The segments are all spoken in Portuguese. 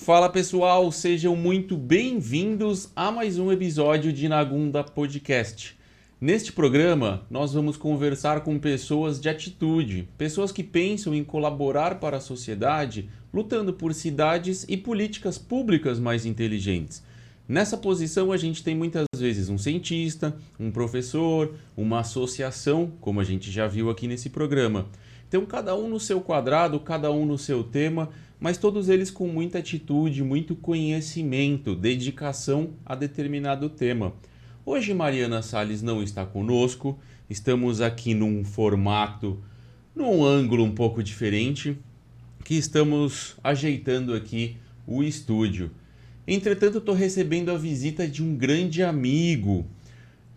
Fala pessoal, sejam muito bem-vindos a mais um episódio de Nagunda Podcast. Neste programa, nós vamos conversar com pessoas de atitude, pessoas que pensam em colaborar para a sociedade, lutando por cidades e políticas públicas mais inteligentes. Nessa posição, a gente tem muitas vezes um cientista, um professor, uma associação, como a gente já viu aqui nesse programa. Então, cada um no seu quadrado, cada um no seu tema, mas todos eles com muita atitude, muito conhecimento, dedicação a determinado tema. Hoje Mariana Salles não está conosco, estamos aqui num formato, num ângulo um pouco diferente, que estamos ajeitando aqui o estúdio. Entretanto, estou recebendo a visita de um grande amigo.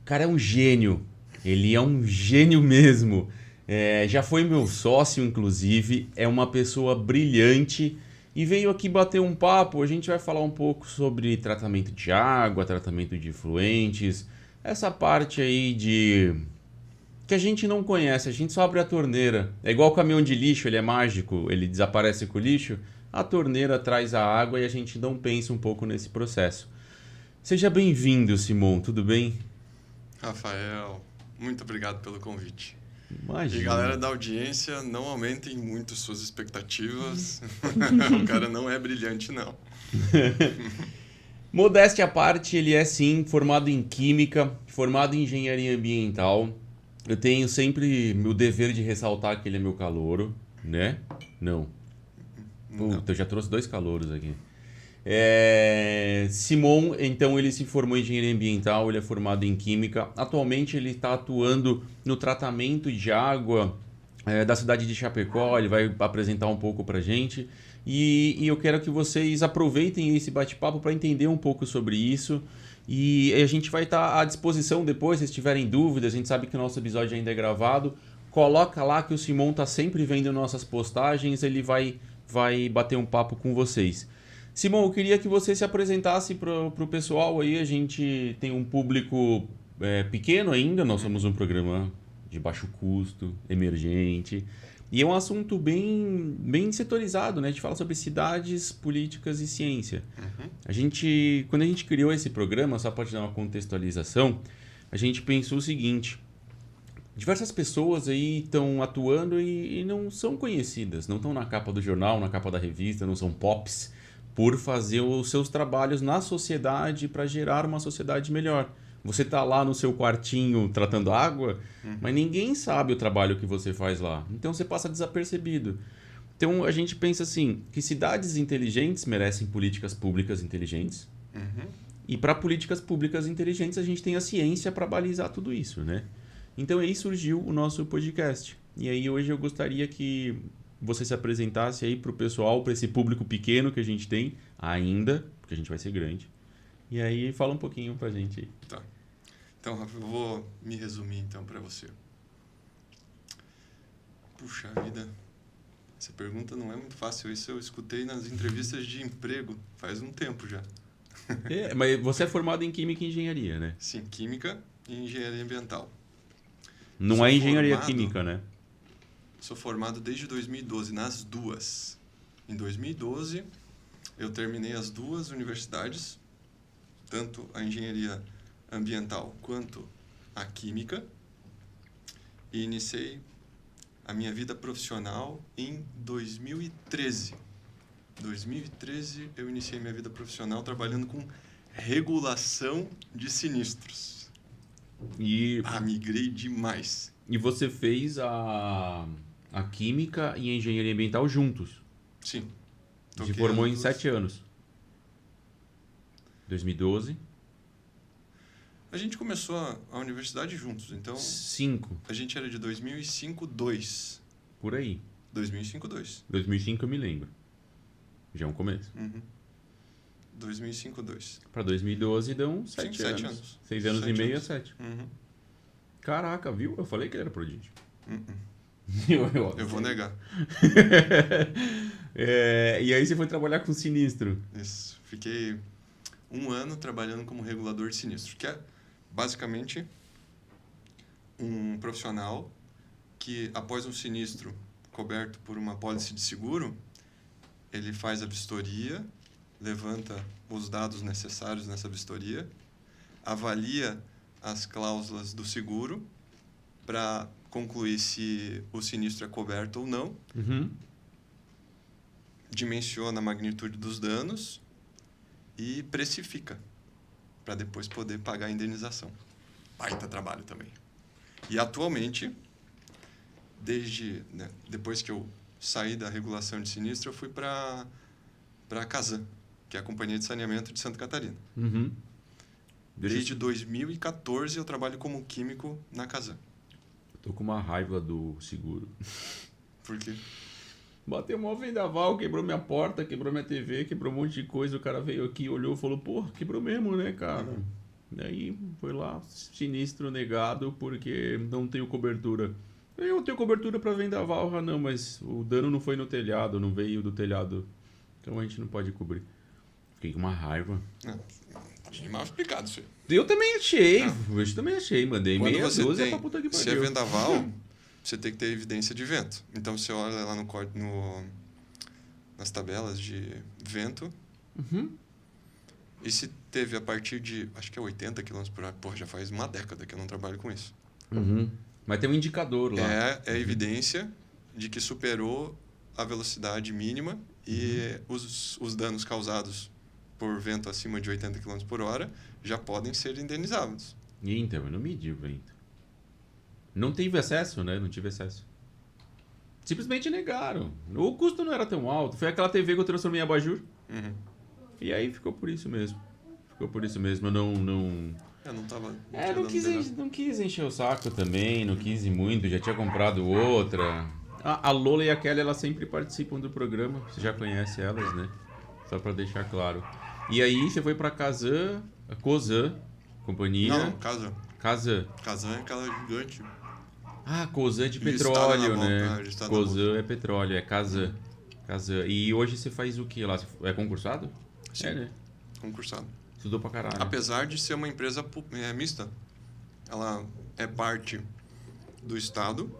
O cara é um gênio, ele é um gênio mesmo. Já foi meu sócio, inclusive, é uma pessoa brilhante e veio aqui bater um papo. A gente vai falar um pouco sobre tratamento de água, tratamento de efluentes, essa parte aí de que a gente não conhece, a gente só abre a torneira. É igual o caminhão de lixo, ele é mágico, ele desaparece com o lixo, a torneira traz a água e a gente não pensa um pouco nesse processo. Seja bem-vindo, Simon, tudo bem? Rafael, muito obrigado pelo convite. Imagina. E galera da audiência, não aumentem muito suas expectativas. O cara não é brilhante, não. Modéstia à parte, ele é sim formado em Química, formado em Engenharia Ambiental. Eu tenho sempre o dever de ressaltar que ele é meu calouro, né? Não. Puta, eu já trouxe 2 calouros aqui. Simon, então, ele se formou em Engenharia Ambiental, ele é formado em Química. Atualmente ele está atuando no tratamento de água da cidade de Chapecó, ele vai apresentar um pouco pra gente. E eu quero que vocês aproveitem esse bate-papo para entender um pouco sobre isso. E a gente vai estar à disposição depois, se tiverem dúvidas, a gente sabe que o nosso episódio ainda é gravado. Coloca lá que o Simon está sempre vendo nossas postagens, ele vai bater um papo com vocês. Simon, eu queria que você se apresentasse para o pessoal aí. A gente tem um público pequeno ainda, nós somos um programa de baixo custo, emergente. E é um assunto bem setorizado, né? A gente fala sobre cidades, políticas e ciência. Quando a gente criou esse programa, só para te dar uma contextualização, a gente pensou o seguinte: diversas pessoas aí estão atuando e não são conhecidas, não estão na capa do jornal, na capa da revista, não são pops, por fazer os seus trabalhos na sociedade para gerar uma sociedade melhor. Você está lá no seu quartinho tratando água, mas ninguém sabe o trabalho que você faz lá. Então você passa desapercebido. Então a gente pensa assim, que cidades inteligentes merecem políticas públicas inteligentes. E para políticas públicas inteligentes a gente tem a ciência para balizar tudo isso, né? Então aí surgiu o nosso podcast. E aí hoje eu gostaria que você se apresentasse aí para o pessoal, para esse público pequeno que a gente tem ainda, porque a gente vai ser grande. E aí fala um pouquinho pra gente aí. Tá. Então, Rafa, eu vou me resumir então para você. Puxa vida, essa pergunta não é muito fácil. Isso eu escutei nas entrevistas de emprego faz um tempo já. Mas você é formado em Química e Engenharia, né? Sim, Química e Engenharia Ambiental. Não Sou é Engenharia formado- Química, né? Sou formado desde 2012, nas duas. Em 2012, eu terminei as duas universidades, tanto a engenharia ambiental quanto a química, e iniciei a minha vida profissional em 2013. 2013 eu iniciei minha vida profissional trabalhando com regulação de sinistros. E Migrei demais. você fez a Química e a Engenharia Ambiental juntos. Sim. Se Toquei formou as em duas. 7 anos. 2012. A gente começou a universidade juntos, então 5, a gente era de 2005, 2. por aí. 2005, 2. 2005 eu me lembro. Já é um começo. 2005, 2. Pra 2012 dão 7 Sim, anos. 7 anos. 6 anos e 7 meio anos. é 7. Uhum. Caraca, viu? Eu falei que ele era prodígio. Uhum. Eu Eu vou negar. E aí você foi trabalhar com sinistro. Isso. Fiquei 1 ano trabalhando como regulador de sinistro, que é basicamente um profissional que, após um sinistro coberto por uma pólice de seguro, ele faz a vistoria, levanta os dados necessários nessa vistoria, avalia as cláusulas do seguro para concluir se o sinistro é coberto ou não, dimensiona a magnitude dos danos e precifica para depois poder pagar a indenização. Baita trabalho também. E atualmente, depois que eu saí da regulação de sinistro, eu fui para a Casan, que é a Companhia de Saneamento de Santa Catarina. Desde 2014 eu trabalho como químico na Casan. Tô com uma raiva do seguro. Por quê? Bateu um vendaval, quebrou minha porta, quebrou minha TV, quebrou um monte de coisa. O cara veio aqui, olhou e falou, porra, quebrou mesmo, né, cara? Daí foi lá, sinistro negado, porque não tenho cobertura. Eu tenho cobertura para vendaval, não, mas o dano não foi no telhado, não veio do telhado. Então a gente não pode cobrir. Fiquei com uma raiva. Achei mal explicado isso aí. Eu também achei, mandei Quando meia você dúzia tem, pra puta que pariu. se é vendaval, você tem que ter evidência de vento. Então você olha lá nas tabelas de vento, e se teve a partir de, acho que é 80 km por hora, porra, já faz uma década que eu não trabalho com isso. Mas tem um indicador lá. É evidência de que superou a velocidade mínima e os danos causados por vento acima de 80 km por hora já podem ser indenizados. Então, eu não medi o vento. Não tive acesso, né? Não tive acesso. Simplesmente negaram. O custo não era tão alto. Foi aquela TV que eu transformei em abajur. E aí ficou por isso mesmo. Eu não... Eu não tava... não quis encher o saco também, não quis ir muito, já tinha comprado outra. A Lola e a Kelly, elas sempre participam do programa, você já conhece elas, né? Só pra deixar claro. E aí você foi pra Casan, a Cosan, companhia... Não, Casan. Casan. Casan é aquela gigante. Ah, Cosan é de Listada petróleo, na né? bolsa, listada na Cosan é petróleo, é Casan. E hoje você faz o que lá? É concursado? Sim. É, né? Concursado. Estudou pra caralho. Apesar de ser uma empresa mista. Ela é parte do Estado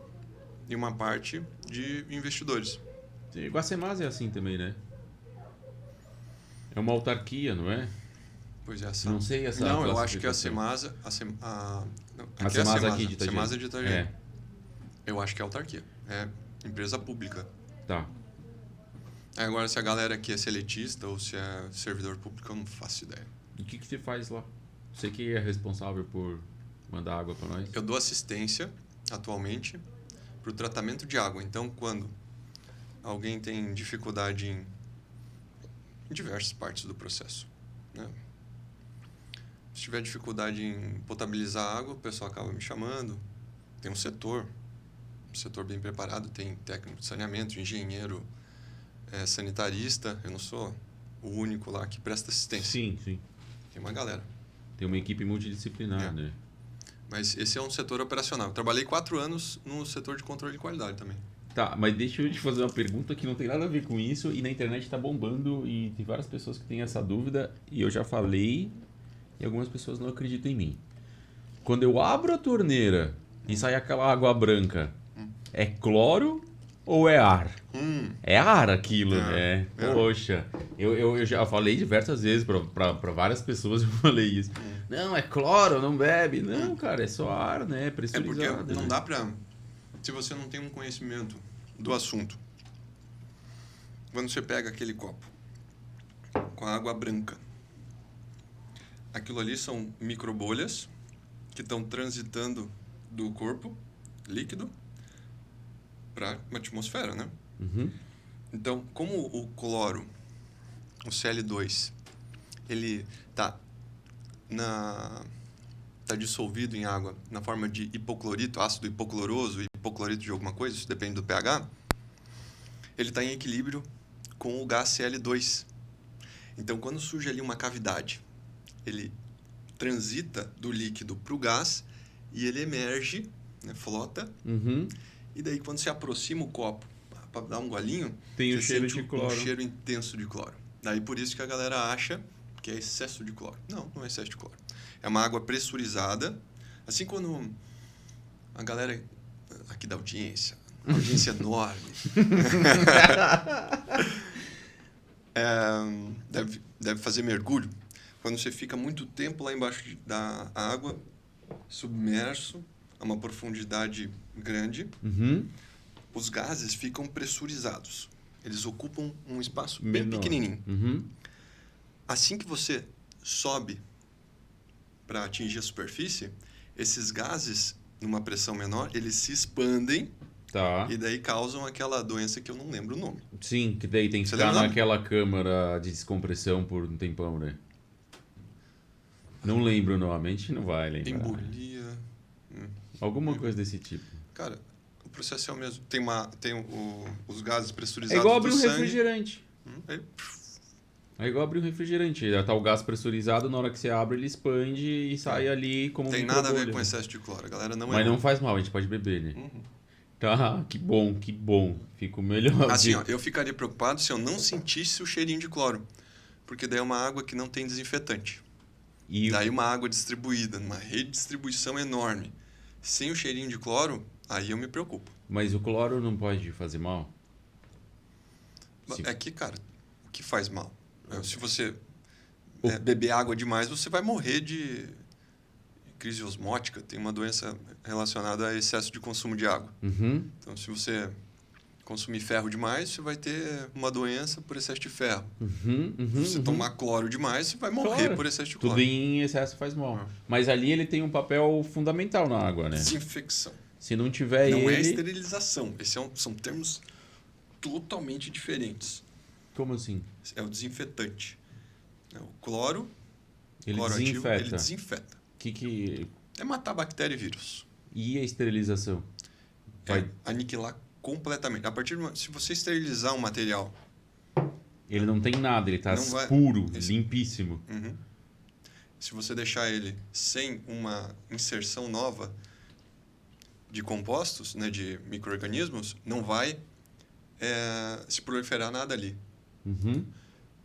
e uma parte de investidores. Guacemás é assim também, né? É uma autarquia, não é? Pois é, essa. Não sei essa Não, eu acho que a classificação. Semasa... A Semasa aqui de Itajaí. Semasa de Itajaí. É. Eu acho que é autarquia. É empresa pública. Tá. Agora, se a galera aqui é seletista ou se é servidor público, eu não faço ideia. E o que você faz lá? Você que é responsável por mandar água para nós? Eu dou assistência, atualmente, para o tratamento de água. Então, quando alguém tem dificuldade em diversas partes do processo, né? Se tiver dificuldade em potabilizar a água, o pessoal acaba me chamando. Tem um setor bem preparado, tem técnico de saneamento, engenheiro, sanitarista. Eu não sou o único lá que presta assistência. Sim. Tem uma galera. Tem uma equipe multidisciplinar, né? Mas esse é um setor operacional. Eu trabalhei 4 anos no setor de controle de qualidade também. Tá, mas deixa eu te fazer uma pergunta que não tem nada a ver com isso e na internet tá bombando e tem várias pessoas que têm essa dúvida e eu já falei e algumas pessoas não acreditam em mim. Quando eu abro a torneira e sai aquela água branca, é cloro ou é ar? É ar aquilo, né? Poxa, eu já falei diversas vezes para várias pessoas, eu falei isso. Não, é cloro, não bebe. Não, cara, é só ar, né? Pressurizado. É porque não dá pra... Se você não tem um conhecimento do assunto, quando você pega aquele copo com a água branca, aquilo ali são microbolhas que estão transitando do corpo líquido para a atmosfera, né? Então, como o cloro, o Cl2, ele tá dissolvido em água na forma de hipoclorito, ácido hipocloroso, hipoclorito de alguma coisa, isso depende do pH, ele está em equilíbrio com o gás Cl2. Então, quando surge ali uma cavidade, ele transita do líquido para o gás e ele emerge, né, flota. E daí, quando você aproxima o copo para dar um golinho, tem você o cheiro sente de cloro. um cheiro intenso de cloro. Daí, por isso que a galera acha que é excesso de cloro. Não, não é excesso de cloro. É uma água pressurizada. Assim, quando a galera aqui da audiência enorme, deve fazer mergulho, quando você fica muito tempo lá embaixo da água, submerso, a uma profundidade grande, Uhum. os gases ficam pressurizados. Eles ocupam um espaço bem Menor. pequenininho. Uhum. Assim que você sobe para atingir a superfície, esses gases, numa pressão menor, eles se expandem Tá. e daí causam aquela doença que eu não lembro o nome. Sim, que daí tem que Você ficar lembra o nome? naquela câmara de descompressão por um tempão, né? Não lembro o nome, a gente não vai lembrar. Embolia. Alguma coisa desse tipo. Cara, o processo é o mesmo. Tem os gases É pressurizados igual do abrir um sangue. refrigerante. Aí, É igual abrir um refrigerante. Tá o gás pressurizado, na hora que você abre, ele expande e sai ali como tem microbolha. nada a ver com excesso de cloro. A galera não Mas errou. não faz mal, a gente pode beber, né? Uhum. Tá, que bom, que bom. Fico melhor. Assim, ó, eu ficaria preocupado se eu não sentisse o cheirinho de cloro. Porque daí é uma água que não tem desinfetante. E Daí uma água distribuída, numa rede de distribuição enorme, sem o cheirinho de cloro, aí eu me preocupo. Mas o cloro não pode fazer mal? Se- É que, cara, o que faz mal? Se você O- beber água demais, você vai morrer de crise osmótica. Tem uma doença relacionada a excesso de consumo de água. Uhum, Então, se você consumir ferro demais, você vai ter uma doença por excesso de ferro. Se você tomar cloro demais, você vai morrer Claro. por excesso de Tudo cloro. em excesso faz mal. Ah. Mas ali ele tem um papel fundamental na água, né? Desinfecção. Se não tiver Não é ele... esterilização. São termos totalmente diferentes. Como assim? É o desinfetante. O cloro, Ele cloro ativo, desinfeta. ele desinfeta. Que... É matar bactéria e vírus. E a esterilização? É aniquilar completamente. A partir se você esterilizar um material, Ele não tem nada, ele tá Não vai- puro, Esse- limpíssimo. se você deixar ele sem uma inserção nova de compostos, né, de micro-organismos, não vai se proliferar nada ali. Uhum.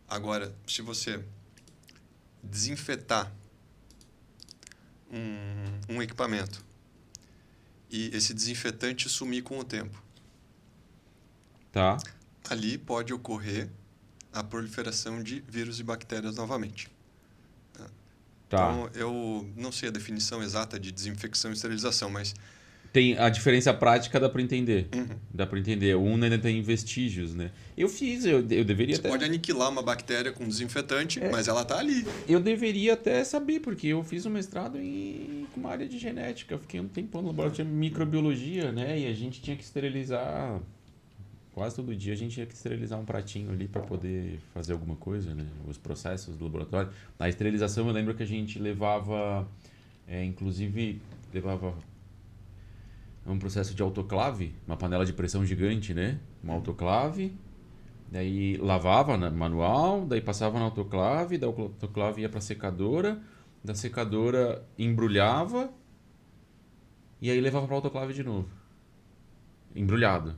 Agora, se você desinfetar um equipamento e esse desinfetante sumir com o tempo, Tá, ali pode ocorrer a proliferação de vírus e bactérias novamente. tá. Então, eu não sei a definição exata de desinfecção e esterilização, mas Tem a diferença prática, dá pra entender. Dá pra entender. Um ainda tem vestígios, né? Eu deveria você até... pode aniquilar uma bactéria com desinfetante, mas ela está ali. Eu deveria até saber, porque eu fiz um mestrado com uma área de genética. Eu fiquei um tempão no laboratório de microbiologia, né? E a gente tinha que esterilizar... Quase todo dia a gente tinha que esterilizar um pratinho ali para poder fazer alguma coisa, né? Os processos do laboratório. Na esterilização eu lembro que a gente levava... inclusive, levava um processo de autoclave, uma panela de pressão gigante, né? Uma autoclave... Daí lavava manual, daí passava na autoclave, da autoclave ia para secadora, da secadora embrulhava e aí levava para autoclave de novo. Embrulhado.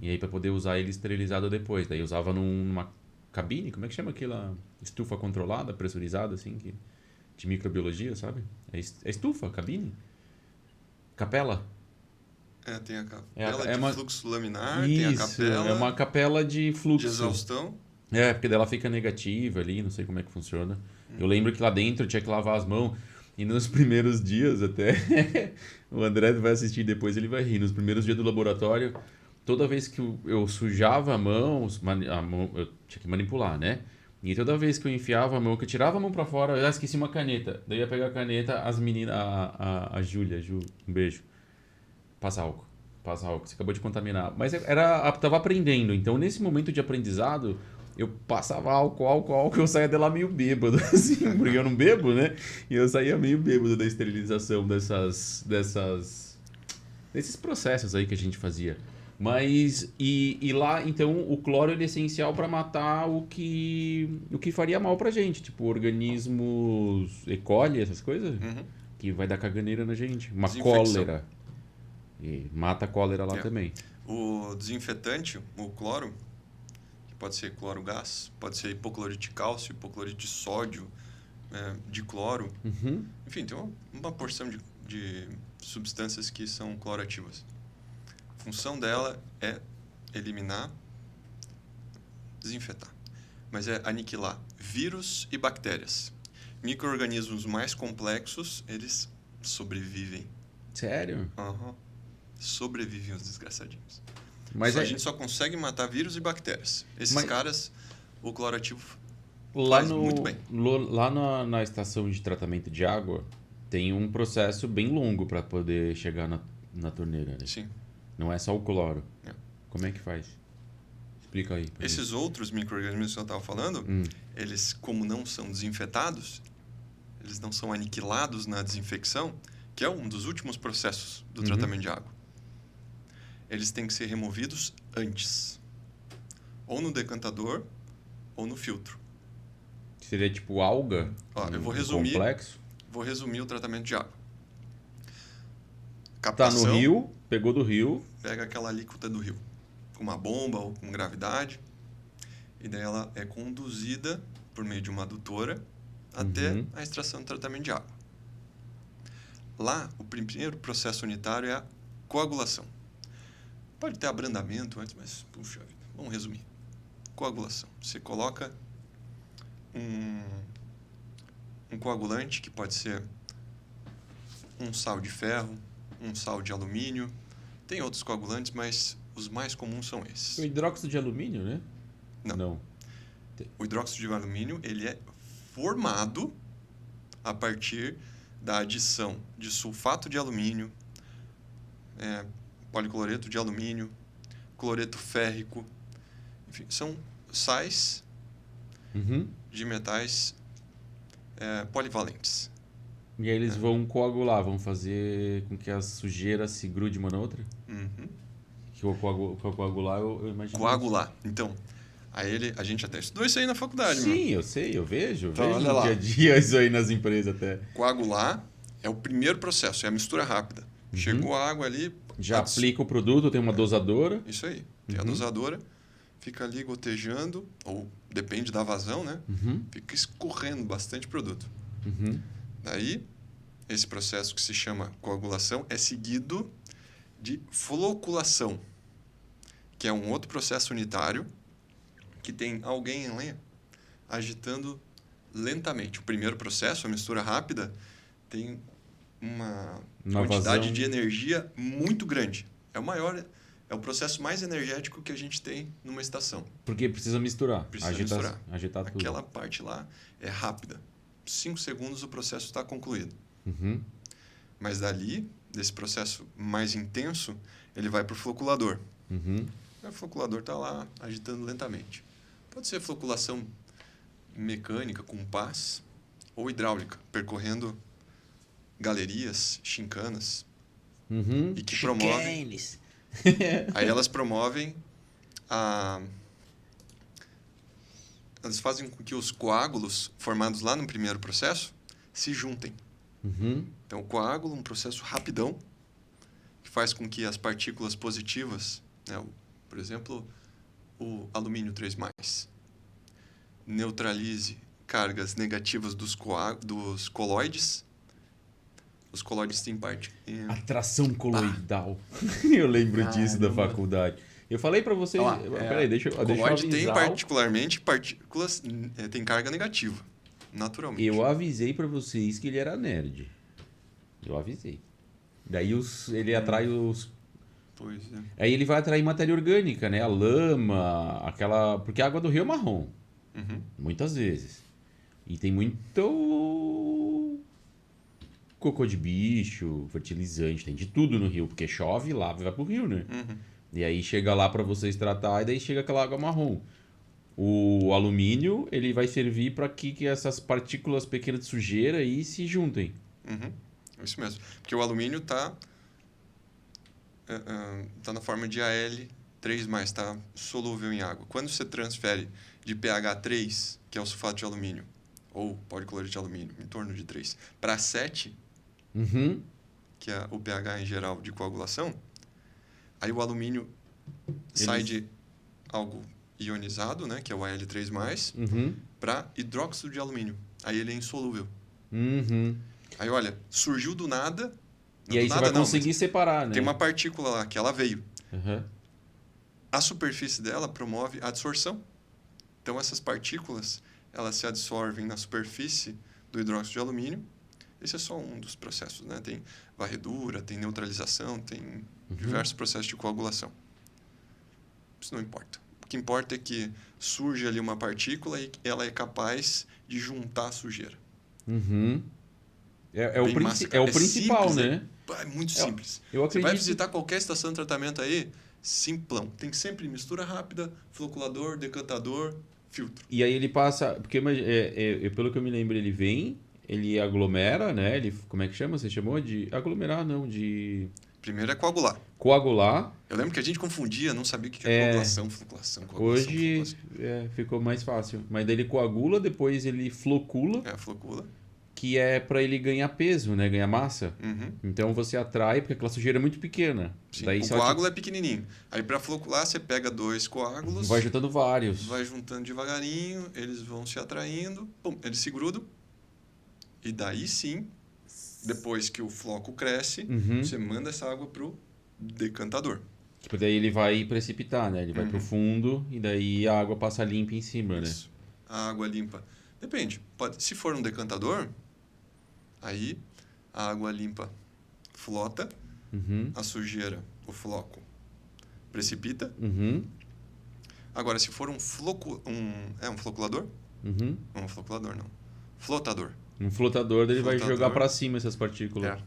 E aí para poder usar ele esterilizado depois. Daí usava numa cabine, como é que chama aquela estufa controlada, pressurizada assim, de microbiologia, sabe? É estufa, cabine? Capela. Tem a capela É de uma... fluxo laminar, Isso, tem a capela é uma capela de fluxo. de exaustão. Porque dela fica negativa ali, não sei como é que funciona. Eu lembro que lá dentro tinha que lavar as mãos. E nos primeiros dias até, o André vai assistir depois, ele vai rir. Nos primeiros dias do laboratório, toda vez que eu sujava a mão, eu tinha que manipular, né? E toda vez que eu enfiava a mão, que eu tirava a mão pra fora, eu esqueci uma caneta. Daí eu ia pegar a caneta, as meninas, a Júlia, um beijo. Passa álcool, você acabou de contaminar. Mas tava aprendendo, então nesse momento de aprendizado, eu passava álcool, eu saía de lá meio bêbado, assim, porque eu não bebo, né? E eu saía meio bêbado da esterilização desses processos aí que a gente fazia. Mas, e lá, então, o cloro ele é essencial para matar o que faria mal pra gente, tipo organismos E. coli, essas coisas, que vai dar caganeira na gente. Uma Desinfecção. cólera. E mata a cólera lá também. O desinfetante, o cloro, que pode ser cloro gás, pode ser hipoclorito de cálcio, hipoclorito de sódio, de cloro. Enfim, tem uma porção de substâncias que são cloroativas. A função dela é eliminar, desinfetar. mas é aniquilar vírus e bactérias. Micro-organismos mais complexos, eles sobrevivem. Sério? Aham. Sobrevivem os desgraçadinhos. Mas A gente só consegue matar vírus e bactérias. Esses caras, o clorativo faz muito bem. Lá na estação de tratamento de água, tem um processo bem longo para poder chegar na torneira, né? Sim. Não é só o cloro. É. Como é que faz? Explica aí. Esses outros micro-organismos que eu estava falando, eles, como não são desinfetados, eles não são aniquilados na desinfecção, que é um dos últimos processos do tratamento de água. Eles têm que ser removidos antes. Ou no decantador, ou no filtro. Seria tipo alga? Eu vou resumir. Complexo? Vou resumir o tratamento de água. Tá Captação, no rio, pegou do rio. pega aquela alíquota do rio, com uma bomba ou com gravidade, e daí ela é conduzida por meio de uma adutora até a extração do tratamento de água. Lá, o primeiro processo unitário é a coagulação. Pode ter abrandamento antes, mas, puxa vida, vamos resumir. Coagulação. Você coloca um coagulante, que pode ser um sal de ferro, um sal de alumínio. Tem outros coagulantes, mas os mais comuns são esses. O hidróxido de alumínio, né? Não. O hidróxido de alumínio, ele é formado a partir da adição de sulfato de alumínio, policloreto de alumínio, cloreto férrico. Enfim, são sais de metais polivalentes. E aí eles vão coagular, vão fazer com que a sujeira se grude uma na outra? Que o coagular, eu imagino. Coagular. Então, a gente até estudou isso aí na faculdade, Sim, mano. eu sei, eu vejo. Então, vejo olha no lá. dia a dia isso aí nas empresas até. Coagular é o primeiro processo, é a mistura rápida. Chegou a água ali... Já aplica o produto, tem uma dosadora. Isso aí. Tem a dosadora, fica ali gotejando, ou depende da vazão, né? Fica escorrendo bastante produto. Daí, esse processo que se chama coagulação é seguido de floculação, que é um outro processo unitário que tem alguém ali agitando lentamente. O primeiro processo, a mistura rápida, tem uma quantidade de energia muito grande. É o processo mais energético que a gente tem numa estação. Porque precisa misturar. Misturar. Agitar tudo. Aquela parte lá é rápida. 5 segundos o processo está concluído. Mas dali, desse processo mais intenso, ele vai para o floculador. O floculador está lá agitando lentamente. Pode ser floculação mecânica com pás ou hidráulica, percorrendo galerias, chincanas, e que promovem... Aí elas promovem elas fazem com que os coágulos formados lá no primeiro processo se juntem. Então, o coágulo é um processo rapidão que faz com que as partículas positivas, né, por exemplo, o alumínio 3+, neutralize cargas negativas dos coloides. Os coloides têm parte... Atração coloidal. Eu lembro disso da faculdade. Eu falei pra vocês... Peraí, deixa eu coloide avisar. tem particularmente partículas... tem carga negativa, naturalmente. Eu avisei pra vocês que ele era nerd. Eu avisei. Daí ele atrai os... Pois é. Aí ele vai atrair matéria orgânica, né? A lama, aquela... Porque a água do rio é marrom. Muitas vezes. E tem muito... cocô de bicho, fertilizante, tem de tudo no rio, porque chove lá, vai pro rio, né? E aí chega lá para vocês tratar, e daí chega aquela água marrom. O alumínio, ele vai servir para que essas partículas pequenas de sujeira aí se juntem. Isso mesmo. Porque o alumínio tá na forma de Al3+, está solúvel em água. Quando você transfere de pH 3, que é o sulfato de alumínio, ou policloreto de alumínio, em torno de 3, para 7, que é o pH em geral de coagulação, aí o alumínio sai de algo ionizado, né, que é o Al3+, para hidróxido de alumínio. Aí ele é insolúvel. Aí, olha, surgiu do nada... E aí você vai conseguir separar, né? Tem uma partícula lá, que ela veio. A superfície dela promove a adsorção. Então, essas partículas, elas se absorvem na superfície do hidróxido de alumínio. Esse é só um dos processos, né? Tem varredura, tem neutralização, tem diversos processos de coagulação. Isso não importa. O que importa é que surge ali uma partícula e ela é capaz de juntar a sujeira. Uhum. É Bem o massa, é cara. o principal, simples, né? É muito simples. Eu Você vai acredito. visitar qualquer estação de tratamento aí, simplão. Tem sempre mistura rápida, floculador, decantador, filtro. E aí ele passa. Porque pelo que eu me lembro, ele vem, ele aglomera, né? Ele, como é que chama? Você chamou de. Aglomerar, não, de. Primeiro é coagular. Coagular. Eu lembro que a gente confundia, não sabia o que é coagulação, floculação, coagulação, Hoje floculação. ficou mais fácil. Mas daí ele coagula, depois ele flocula, É a flocula. que é pra ele ganhar peso, né? Ganhar massa. Uhum. Então você atrai, porque aquela sujeira é muito pequena. Sim. Daí O só coágulo é pequenininho. Aí para flocular você pega 2 coágulos, vai juntando vários. vai juntando devagarinho, eles vão se atraindo, pum, eles se grudam. E daí sim, depois que o floco cresce, Uhum. você manda essa água pro decantador. Tipo, daí ele vai precipitar, né? Ele vai pro fundo e daí a água passa limpa em cima, né? Isso. A água limpa. Depende. Se for um decantador, aí a água limpa flota, Uhum. a sujeira, o floco, precipita. Uhum. Agora, se for um floculador? Uhum. Não, um floculador não. Flotador. Um flotador, ele vai Flotador. jogar pra cima essas partículas. É.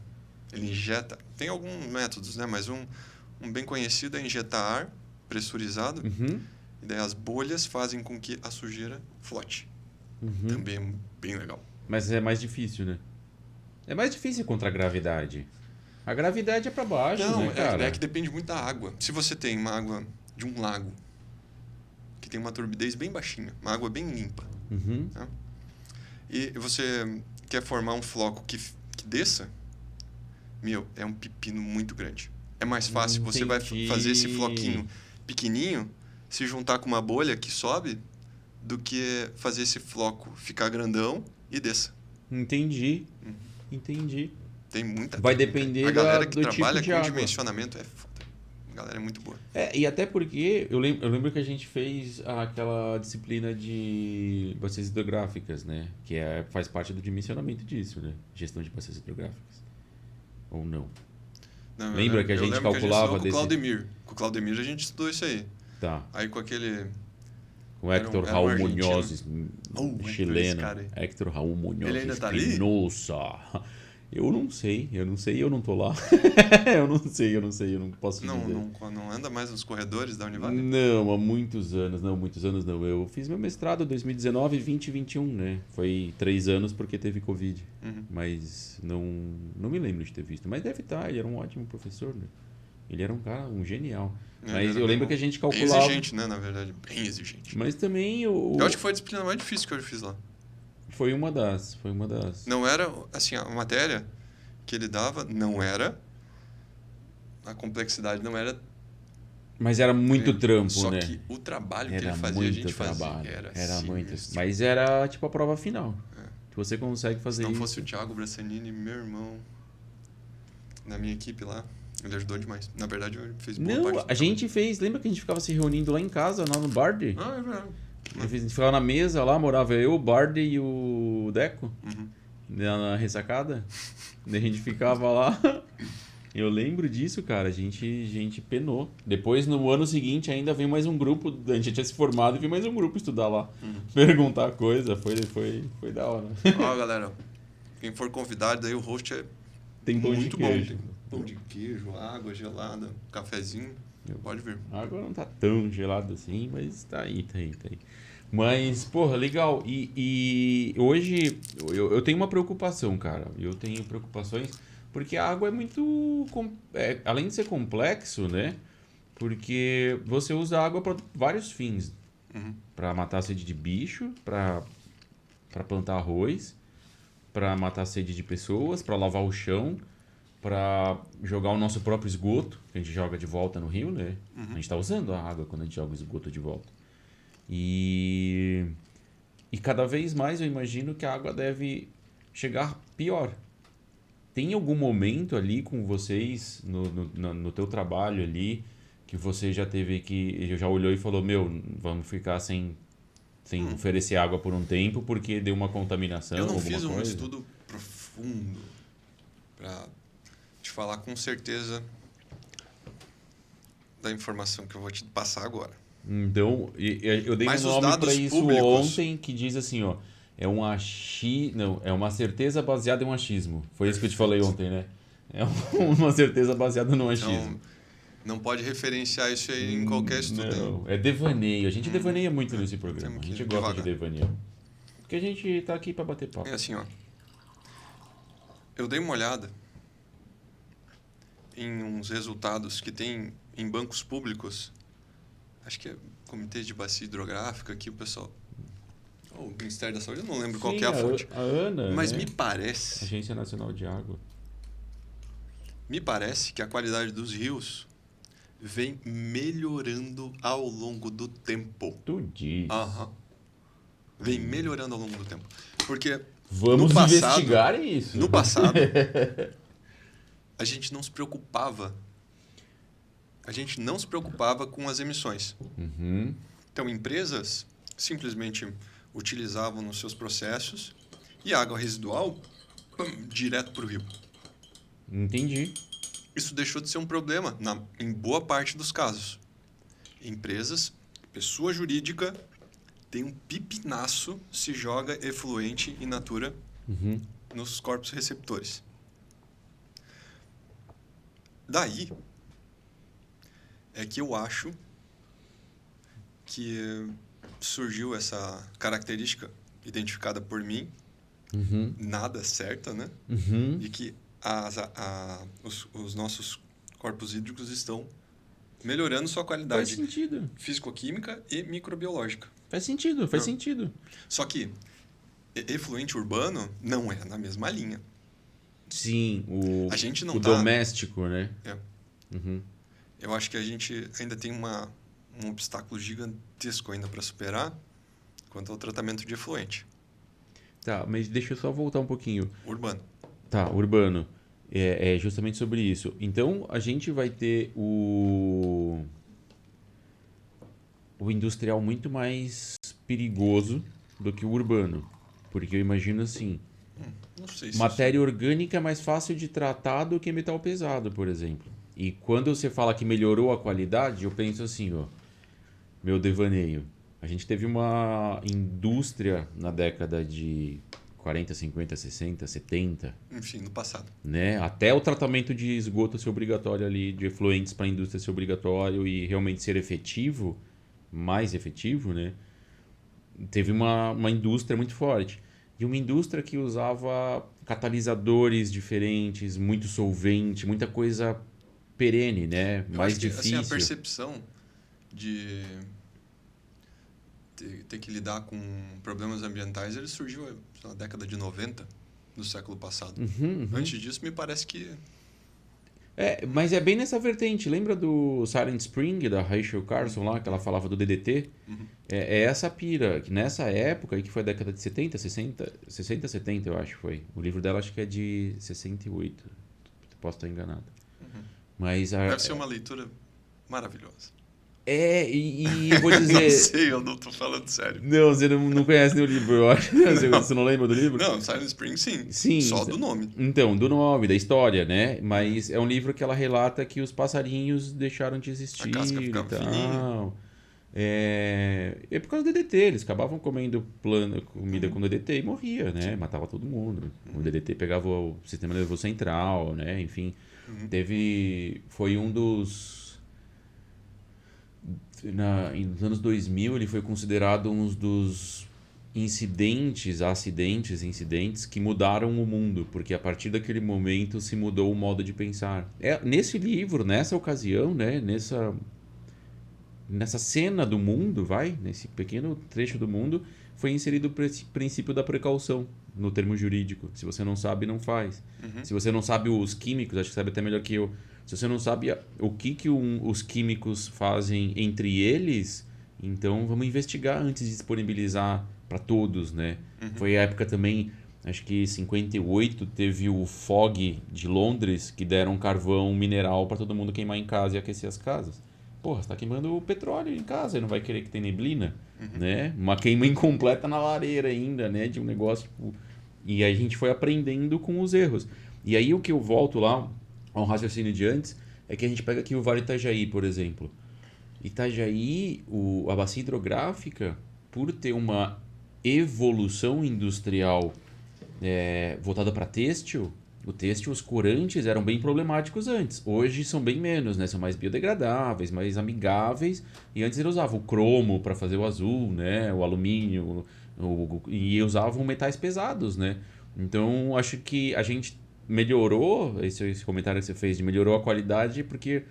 Ele injeta. Tem alguns métodos, né? Mas um bem conhecido é injetar ar pressurizado. Uhum. E daí as bolhas fazem com que a sujeira flote. Uhum. Também é bem legal. Mas é mais difícil, né? É mais difícil contra a gravidade. A gravidade é pra baixo, Não, né, cara? é que depende muito da água. Se você tem uma água de um lago que tem uma turbidez bem baixinha, uma água bem limpa, Uhum. né? E você quer formar um floco que desça, é um pepino muito grande. É mais fácil, você vai Entendi. fazer esse floquinho pequenininho, se juntar com uma bolha que sobe, do que fazer esse floco ficar grandão e desça. Entendi. Entendi. Tem muita Vai técnica. depender A galera que do tipo trabalha de com água. dimensionamento é foda. A galera é muito boa. E até porque eu lembro que a gente fez aquela disciplina de bacias hidrográficas, né? Que faz parte do dimensionamento disso, né? Gestão de bacias hidrográficas. Ou não? Não, Lembra que a gente calculava com o Claudemir. Com o Claudemir a gente estudou isso aí. Tá. Aí com aquele... Com Era Héctor um Raul argentino. Munhoz, esse chileno. cara aí. Héctor Raul Munhoz Ele ainda tá ali? Espinosa. Eu não sei, eu não tô lá. eu não sei, eu não posso dizer. Não anda mais nos corredores da Univale? Não, há muitos anos não. Eu fiz meu mestrado em 2019, 20 e 21, né? Foi 3 anos porque teve Covid. Uhum. Mas não me lembro de ter visto. Mas deve estar, ele era um ótimo professor, né? Ele era um cara, um genial. Mas eu lembro que a gente calculava... Bem exigente, né? Na verdade, bem exigente. Mas também Eu acho que foi a disciplina mais difícil que eu fiz lá. Foi uma das. Não era, assim, a matéria que ele dava não era... A complexidade não era... Mas era muito trampo, Só né? que o trabalho que Era ele fazia, a muito gente fazia. trabalho. Era muito. sinistro. Mas era tipo a prova final. É. Que você consegue fazer Se não isso. fosse o Thiago Brassanini, meu irmão, na minha equipe lá, ele ajudou demais. Na verdade, ele fez boa parte Não, do a trabalho. gente fez. Lembra que a gente ficava se reunindo lá em casa, lá no Bardi? Ah, é verdade. A gente ficava na mesa lá, morava eu, o Bardi e o Deco, Uhum. na ressacada. Daí a gente ficava lá. Eu lembro disso, cara. A gente penou. Depois, no ano seguinte, ainda veio mais um grupo. A gente já tinha se formado e veio mais um grupo estudar lá. Perguntar coisa. Foi da hora. Ó, galera, quem for convidado, aí o host é Tem pão muito de queijo. bom. Tem pão de queijo, água gelada, cafezinho. Pode vir. A água não tá tão gelada assim, mas tá aí. Mas, porra, legal. E hoje eu tenho uma preocupação, cara. Eu tenho preocupações porque a água é muito... além de ser complexo, né? Porque você usa a água para vários fins. Uhum. Para matar a sede de bicho, para plantar arroz, para matar a sede de pessoas, para lavar o chão, para jogar o nosso próprio esgoto, que a gente joga de volta no rio, né? Uhum. A gente está usando a água quando a gente joga o esgoto de volta. E cada vez mais eu imagino que a água deve chegar pior. Tem algum momento ali com vocês, no teu trabalho ali, que você já teve já olhou e falou, vamos ficar sem sem oferecer água por um tempo porque deu uma contaminação, Eu não alguma fiz um coisa? estudo profundo para te falar com certeza da informação que eu vou te passar agora. Então, eu dei um Mas os nome para dados isso públicos... ontem que diz assim, ó, é uma certeza baseada em um achismo. Foi isso que eu te falei ontem, né? É uma certeza baseada no achismo. Então, não pode referenciar isso aí em qualquer estudo. Não, é devaneio. A gente devaneia muito nesse programa. temos A que gente gosta de devagar. devaneio. Porque a gente tá aqui para bater papo. É assim, ó. Eu dei uma olhada em uns resultados que tem em bancos públicos. Acho que é Comitê de Bacia Hidrográfica, aqui o pessoal... Ou o Ministério da Saúde, eu não lembro qual que é a fonte. A ANA, Mas né? me parece... Agência Nacional de Água. Me parece que a qualidade dos rios vem melhorando ao longo do tempo. Tu diz. Aham. Vem melhorando ao longo do tempo. Porque Vamos no passado, investigar isso. no passado, a gente não se preocupava. A gente não se preocupava com as emissões. Uhum. Então, empresas simplesmente utilizavam nos seus processos e a água residual direto para o rio. Entendi. Isso deixou de ser um problema em boa parte dos casos. Empresas, pessoa jurídica, tem um pipinaço se joga efluente in natura nos corpos receptores. Daí é que eu acho que surgiu essa característica identificada por mim, nada certa, né? De que os nossos corpos hídricos estão melhorando sua Faz qualidade sentido. físico-química e microbiológica. Faz sentido. Só que efluente urbano não é na mesma linha. Sim, A gente não o tá... doméstico, né? É. Eu acho que a gente ainda tem um obstáculo gigantesco ainda para superar quanto ao tratamento de efluente Tá, mas deixa eu só voltar um pouquinho. urbano. Tá, urbano. É justamente sobre isso. Então, a gente vai ter o industrial muito mais perigoso do que o urbano. Porque eu imagino assim, Não sei se matéria orgânica é mais fácil de tratar do que metal pesado, por exemplo. E quando você fala que melhorou a qualidade, eu penso assim, ó, meu devaneio. A gente teve uma indústria na década de 40, 50, 60, 70, enfim, no passado. né? Até o tratamento de esgoto ser obrigatório ali, de efluentes para a indústria ser obrigatório e realmente ser efetivo, mais efetivo, né? Teve uma indústria muito forte. E uma indústria que usava catalisadores diferentes, muito solvente, muita coisa perene, né? Eu Mais acho que assim, a difícil. percepção de ter que lidar com problemas ambientais, ele surgiu na década de 90 do século passado. Antes disso, me parece que... Mas é bem nessa vertente. Lembra do Silent Spring, da Rachel Carson lá, que ela falava do DDT? É essa pira, que nessa época, aí que foi a década de 70, 70, eu acho que foi. O livro dela acho que é de 68. Posso estar enganado. Mas Deve ser uma leitura maravilhosa. e eu vou Não dizer... sei, eu não tô falando sério. Não, você não conhece nem o livro, eu acho. Você não lembra do livro? Não, Silent Spring, sim. Sim. Só do nome. Então, do nome, da história, né? Mas é um livro que ela relata que os passarinhos deixaram de existir A casca e ficava tal. fininha. É por causa do DDT, eles acabavam comendo comida com DDT e morria, né? Matava todo mundo. O DDT pegava o sistema nervoso central, né? Enfim, foi um dos... nos anos 2000 ele foi considerado um dos incidentes que mudaram o mundo, porque a partir daquele momento se mudou o modo de pensar. Nesse livro, nessa ocasião, né, nessa cena do mundo, nesse pequeno trecho do mundo, foi inserido o princípio da precaução no termo jurídico. Se você não sabe, não faz. Se você não sabe os químicos, acho que sabe até melhor que eu. Se você não sabe o que os químicos fazem entre eles, então vamos investigar antes de disponibilizar para todos, né? Foi a época também, acho que em 58, teve o FOG de Londres, que deram carvão mineral para todo mundo queimar em casa e aquecer as casas. Porra, você tá queimando o petróleo em casa, não vai querer que tenha neblina, né? Uma queima incompleta na lareira ainda, né? De um negócio, tipo... E aí a gente foi aprendendo com os erros. E aí o que eu volto lá ao raciocínio de antes é que a gente pega aqui o Vale Itajaí, por exemplo. Itajaí, a bacia hidrográfica, por ter uma evolução industrial voltada para têxtil, o têxtil, os corantes eram bem problemáticos antes. Hoje são bem menos, né? São mais biodegradáveis, mais amigáveis. E antes eles usavam o cromo para fazer o azul, né? O alumínio, e usavam metais pesados, né? Então acho que a gente melhorou, esse comentário que você fez, de melhorou a qualidade, porque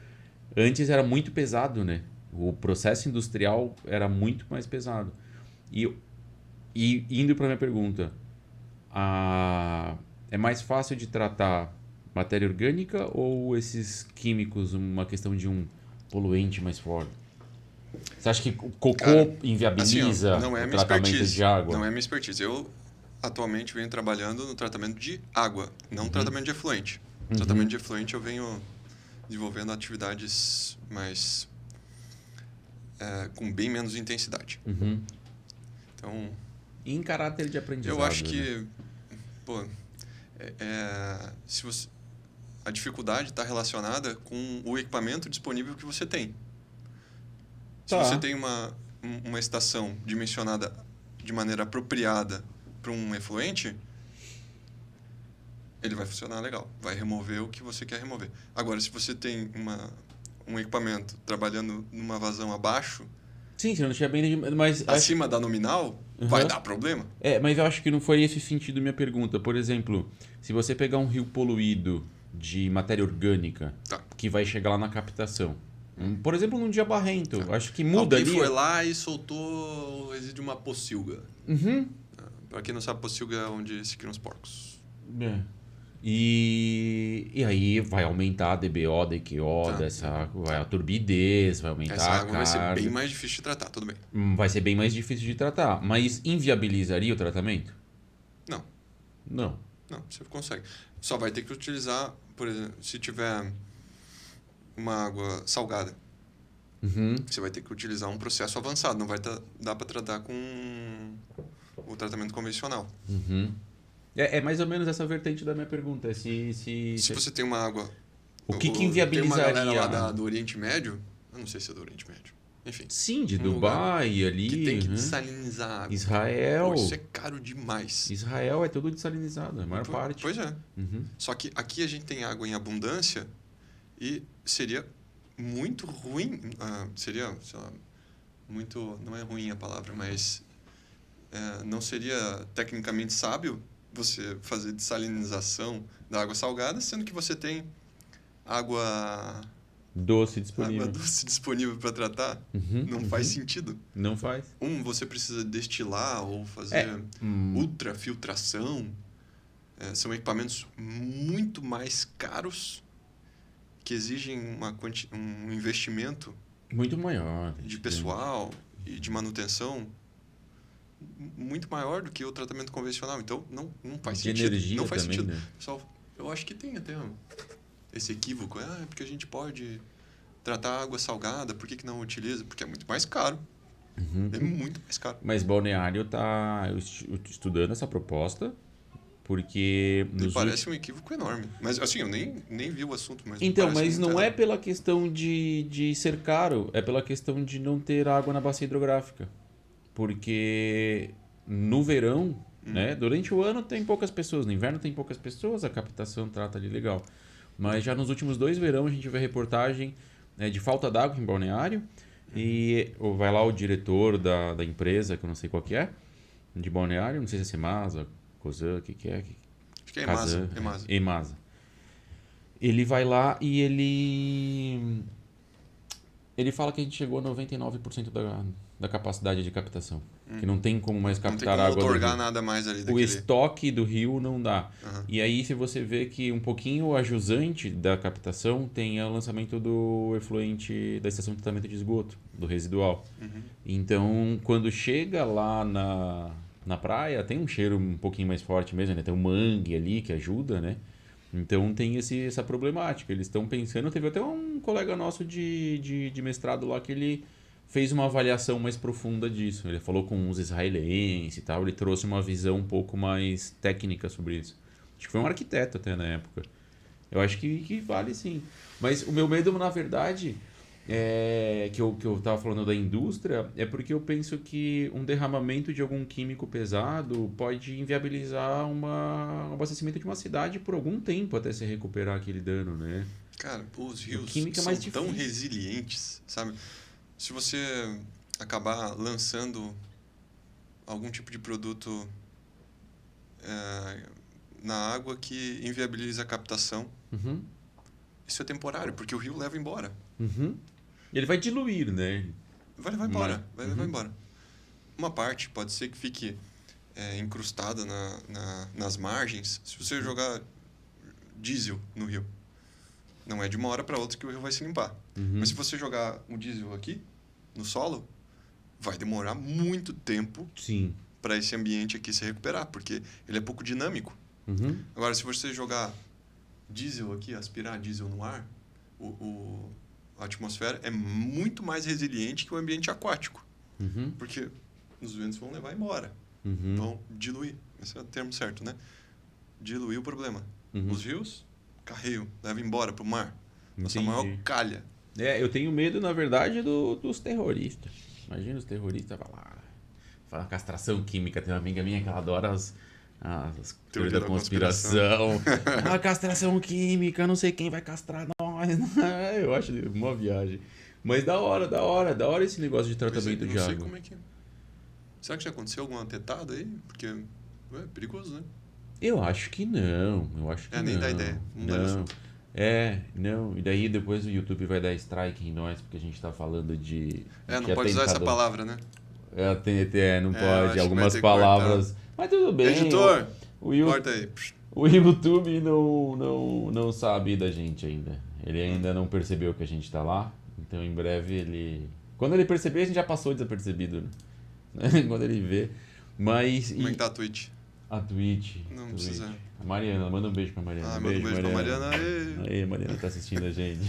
antes era muito pesado, né? O processo industrial era muito mais pesado. E, e indo para minha pergunta, é mais fácil de tratar matéria orgânica ou esses químicos, uma questão de um poluente mais forte? Você acha que o cocô Cara, inviabiliza não é o minha tratamento expertise. de água? Não é minha expertise. Eu atualmente venho trabalhando no tratamento de água, não tratamento de efluente. Tratamento de efluente eu venho desenvolvendo atividades mais com bem menos intensidade. Então, E em caráter de aprendizado? eu acho que, né? pô, se você, a dificuldade está relacionada com o equipamento disponível que você tem. Se Tá. você tem uma estação dimensionada de maneira apropriada para um efluente, ele vai funcionar legal, vai remover o que você quer remover. Agora, se você tem um equipamento trabalhando numa vazão abaixo, Sim, se não tiver bem... Mas acima da nominal, vai dar problema. Mas eu acho que não foi esse sentido minha pergunta. Por exemplo, se você pegar um rio poluído de matéria orgânica, Tá. que vai chegar lá na captação, por exemplo, num dia barrento, acho que muda Alguém ali... foi lá e soltou o resíduo de uma pocilga. Para quem não sabe, pocilga é onde se criam os porcos. E aí vai aumentar a DBO, DQO, a turbidez, vai aumentar Essa a água vai ser carga. bem mais difícil de tratar, tudo bem. Vai ser bem mais difícil de tratar. Mas inviabilizaria o tratamento? Não, Não. você consegue. Só vai ter que utilizar, por exemplo, se tiver uma água salgada, você vai ter que utilizar um processo avançado. Não vai dar para tratar com o tratamento convencional. É mais ou menos essa vertente da minha pergunta. Se você tem uma água... O que Tem uma inviabilizaria? galera lá do Oriente Médio, eu não sei se é do Oriente Médio, enfim. Sim, de um lugar Dubai ali. que tem que dessalinizar a água. Israel. Pô, isso é caro demais. Israel é tudo dessalinizado, a maior parte. Pois é. Só que aqui a gente tem água em abundância e seria muito ruim, seria, sei lá, muito, não é ruim a palavra, mas não seria tecnicamente sábio você fazer dessalinização da água salgada, sendo que você tem água doce disponível para tratar. Não faz sentido. Não faz. Você precisa destilar ou fazer ultrafiltração. São equipamentos muito mais caros que exigem um investimento muito maior de pessoal e de manutenção muito maior do que o tratamento convencional. Então, não faz de sentido. Energia não faz também, sentido. né? Pessoal, eu acho que tem até esse equívoco. É porque a gente pode tratar água salgada, por que não utiliza? Porque é muito mais caro. É muito mais caro. Mas Balneário está estudando essa proposta, porque... Parece um equívoco enorme. Mas, assim, eu nem vi o assunto. Mas não é pela questão de ser caro, é pela questão de não ter água na bacia hidrográfica. Porque no verão, né, durante o ano tem poucas pessoas, no inverno tem poucas pessoas, a captação trata ali legal. Mas já nos últimos 2 verões a gente vê reportagem de falta d'água em Balneário e vai lá o diretor da empresa, que eu não sei qual que é, de Balneário, não sei se é Semasa, Cosan, o que é? Acho que é Emasa. Emasa. Ele vai lá e ele fala que a gente chegou a 99% da capacidade de captação. Que não tem como mais captar água do rio. Não tem como otorgar nada mais ali daquele... O estoque do rio não dá. E aí, se você vê que um pouquinho a jusante da captação tem o lançamento do efluente da estação de tratamento de esgoto, do residual. Então, quando chega lá na praia, tem um cheiro um pouquinho mais forte mesmo, né? Tem um mangue ali que ajuda, né? Então tem essa problemática. Eles estão pensando. Teve até um colega nosso de mestrado lá que ele fez uma avaliação mais profunda disso. Ele falou com uns israelenses e tal. Ele trouxe uma visão um pouco mais técnica sobre isso. Acho que foi um arquiteto até na época. Eu acho que vale sim. Mas o meu medo, na verdade, que eu tava falando da indústria, é porque eu penso que um derramamento de algum químico pesado pode inviabilizar um abastecimento de uma cidade por algum tempo até se recuperar aquele dano, né? Cara, os rios Química é são mais tão difícil. resilientes, sabe? Se você acabar lançando algum tipo de produto na água que inviabiliza a captação, Uhum, isso é temporário, porque o rio leva embora. uhum. E ele vai diluir, né? Vai levar Mas, embora, vai levar embora. Uma parte pode ser que fique incrustada nas margens. Se você jogar diesel no rio, não é de uma hora para outra que o rio vai se limpar. uhum. Mas se você jogar o diesel aqui, no solo, vai demorar muito tempo Sim. para esse ambiente aqui se recuperar, porque ele é pouco dinâmico. Uhum, Agora, se você jogar diesel aqui, aspirar diesel no ar, a atmosfera é muito mais resiliente que o ambiente aquático, uhum, porque os ventos vão levar embora, uhum, vão diluir. Esse é o termo certo, né? Diluir o problema. uhum. Os rios carreiam, levam embora para o mar. Nossa maior Entendi. calha. Eu tenho medo, na verdade, dos terroristas. Imagina os terroristas vai lá. Fala castração química. Tem uma amiga minha que ela adora as teorias da conspiração. Castração química, não sei quem vai castrar nós. Eu acho uma viagem. Mas da hora esse negócio de Pois é, tratamento de não sei água. como é que... Será que já aconteceu algum atentado aí? Porque é perigoso, né? Eu acho que não. Eu acho que Nem não. dá ideia. Não dá Não. assunto. Não. E daí depois o YouTube vai dar strike em nós, porque a gente tá falando de. Não que pode usar essa atentado. palavra, né? Não Eu pode. acho que vai Algumas ter que cortar. palavras. Mas tudo bem. Editor, O, Yu- corta aí. o YouTube não sabe da gente ainda. Ele ainda não percebeu que a gente tá lá. Então em breve ele. Quando ele perceber, a gente já passou desapercebido, né? Quando ele vê. Mas. Como é que tá a Twitch? A Twitch. Não Twitch. precisa. A Mariana, manda um beijo pra Mariana. Manda um beijo pra Mariana. Aí, Mariana tá assistindo a gente.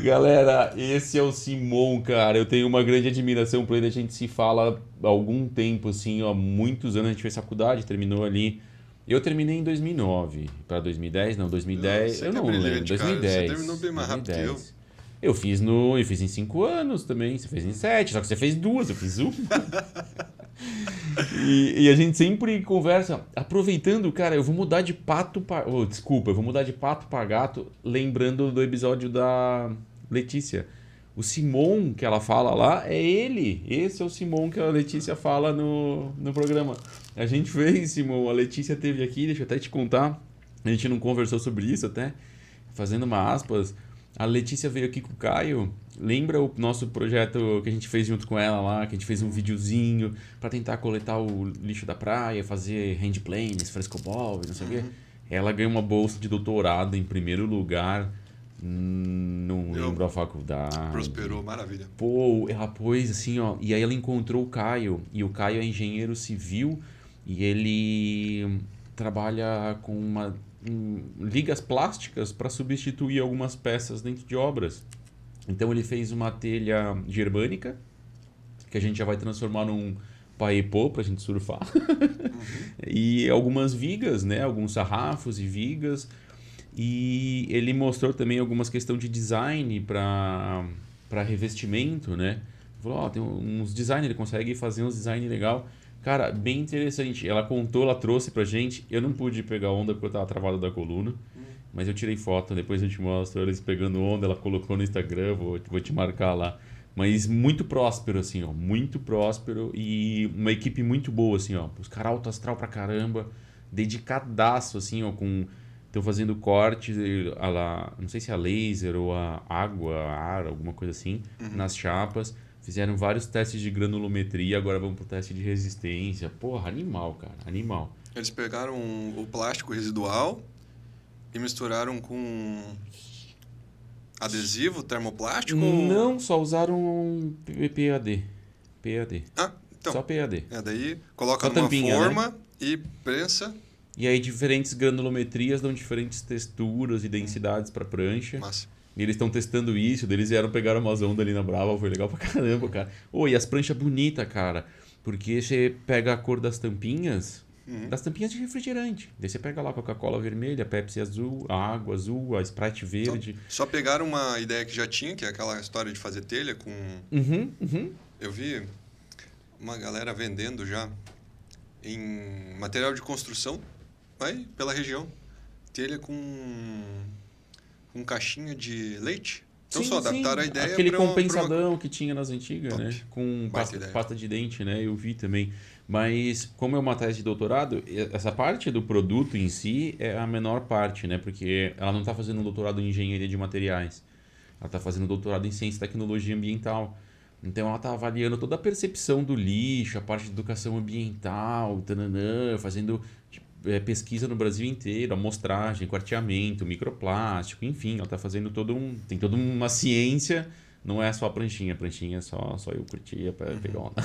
Galera, esse é o Simon, cara. Eu tenho uma grande admiração por ele. A gente se fala há algum tempo, assim, há muitos anos. A gente fez faculdade, terminou ali. Eu terminei em 2009 para 2010, não, 2010. Você Eu que é não lembro, brilhante, cara. 2010. Você terminou bem mais rápido que eu. 2010. Eu fiz em 5 anos também. Você fez em 7, só que você fez 2, eu fiz 1. E a gente sempre conversa, aproveitando, cara, eu vou mudar de pato para... desculpa, eu vou mudar de pato para gato, lembrando do episódio da Letícia. O Simon que ela fala lá é ele. Esse é o Simon que a Letícia fala no programa. A gente fez, Simon, a Letícia teve aqui, deixa eu até te contar. A gente não conversou sobre isso até, fazendo uma aspas. A Letícia veio aqui com o Caio. Lembra o nosso projeto que a gente fez junto com ela lá, que a gente fez um videozinho para tentar coletar o lixo da praia, fazer handplanes, frescobol e não sei o quê? Ela ganhou uma bolsa de doutorado em primeiro lugar. Não lembro a faculdade. Prosperou, maravilha. Pô, ela pôs assim, ó. E aí ela encontrou o Caio. E o Caio é engenheiro civil e ele trabalha com ligas plásticas para substituir algumas peças dentro de obras. Então ele fez uma telha germânica que a gente já vai transformar num paepô pra gente surfar. E algumas vigas, né? Alguns sarrafos e vigas. E ele mostrou também algumas questões de design para revestimento, né? Falou, ó, tem uns design, ele consegue fazer uns design legal. Cara, bem interessante. Ela contou, ela trouxe pra gente. Eu não pude pegar onda porque eu tava travado da coluna. Mas eu tirei foto, depois eu te mostro eles pegando onda, ela colocou no Instagram, vou te marcar lá. Mas muito próspero, assim, ó. Muito próspero e uma equipe muito boa, assim, ó. Os caras alto astral pra caramba, dedicadaço, assim, ó, com... Estão fazendo cortes, não sei se é a laser ou a água, a ar, alguma coisa assim, nas chapas. Fizeram vários testes de granulometria, agora vão pro teste de resistência. Porra, animal, cara, animal. Eles pegaram o plástico residual e misturaram com adesivo, termoplástico? Não, só usaram PAD. PAD. Ah, então. Só PAD. Daí coloca Só numa tampinha, forma, né? E prensa E aí diferentes granulometrias dão diferentes texturas e densidades para prancha. Massa. E eles estão testando isso, daí eles vieram pegar umas ondas ali na Brava, foi legal pra caramba, cara. Oh, e as pranchas bonitas, cara. Porque você pega a cor das tampinhas de refrigerante. Daí você pega lá Coca-Cola vermelha, Pepsi azul, a água azul, a Sprite verde. Só pegaram uma ideia que já tinha, que é aquela história de fazer telha com... Uhum. Eu vi uma galera vendendo já em material de construção, aí pela região, telha com caixinha de leite. Então Sim, só sim. adaptaram a ideia Aquele para uma... compensadão que tinha nas antigas, Top. né? Com Baita ideia. pasta de dente, né? Eu vi também. Mas como é uma tese de doutorado, essa parte do produto em si é a menor parte, né? Porque ela não está fazendo um doutorado em engenharia de materiais. Ela está fazendo um doutorado em ciência e tecnologia ambiental. Então ela está avaliando toda a percepção do lixo, a parte de educação ambiental, tananã, fazendo pesquisa no Brasil inteiro, amostragem, quarteamento, microplástico, enfim, ela está fazendo tem toda uma ciência, não é só a pranchinha é só eu curtia para pegar onda.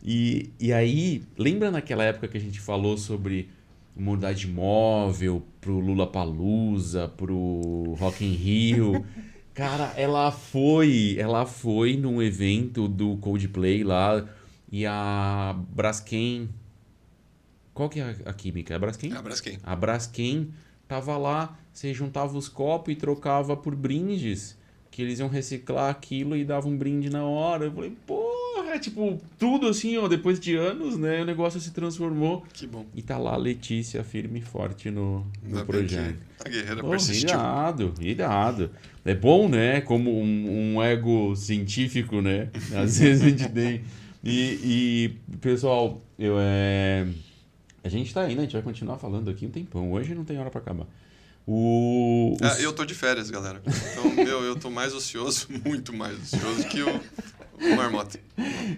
E aí, lembra naquela época que a gente falou sobre unidade móvel pro Lollapalooza, pro Rock in Rio? Cara, ela foi num evento do Coldplay lá e a Braskem, qual que é a química? É a Braskem? É a Braskem. A Braskem tava lá, você juntava os copos e trocava por brindes, que eles iam reciclar aquilo e davam um brinde na hora. Eu falei, porra, tipo, tudo assim, ó, depois de anos, né, o negócio se transformou. Que bom. E tá lá a Letícia firme e forte no Ainda bem projeto. que a guerreira Pô, persistiu. irado. É bom, né? Como um ego científico, né? Às vezes a gente tem. Pessoal, a gente tá indo, a gente vai continuar falando aqui um tempão. Hoje não tem hora pra acabar. Eu tô de férias, galera. Então, eu tô mais ocioso, muito mais ocioso que o Marmota.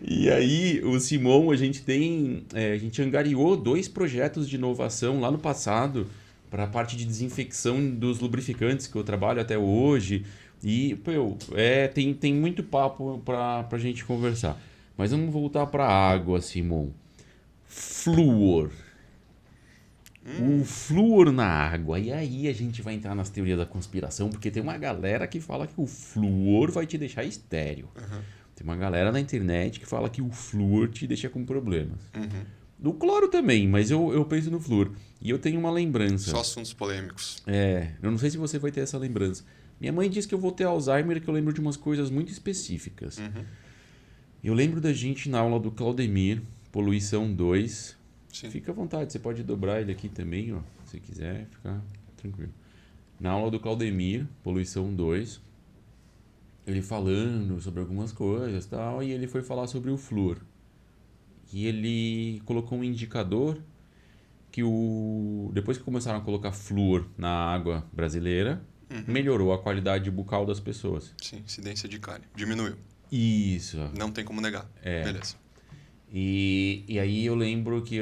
E aí, o Simon, a gente angariou 2 projetos de inovação lá no passado para a parte de desinfecção dos lubrificantes que eu trabalho até hoje. E, pô, tem muito papo pra gente conversar. Mas vamos voltar pra água, Simon. Flúor. O flúor na água. E aí a gente vai entrar nas teorias da conspiração, porque tem uma galera que fala que o flúor vai te deixar estéril. Uhum. Tem uma galera na internet que fala que o flúor te deixa com problemas. Uhum. Do cloro também, mas eu penso no flúor. E eu tenho uma lembrança. Só assuntos polêmicos. Eu não sei se você vai ter essa lembrança. Minha mãe disse que eu vou ter Alzheimer, que eu lembro de umas coisas muito específicas. Uhum. Eu lembro da gente na aula do Claudemir, Poluição 2. Sim. Fica à vontade, você pode dobrar ele aqui também, ó, se quiser, ficar tranquilo. Na aula do Claudemir, Poluição 2, ele falando sobre algumas coisas e tal, e ele foi falar sobre o flúor. E ele colocou um indicador que depois que começaram a colocar flúor na água brasileira, melhorou a qualidade bucal das pessoas. Sim, incidência de cárie. Diminuiu. Isso. Não tem como negar. Beleza. E aí eu lembro que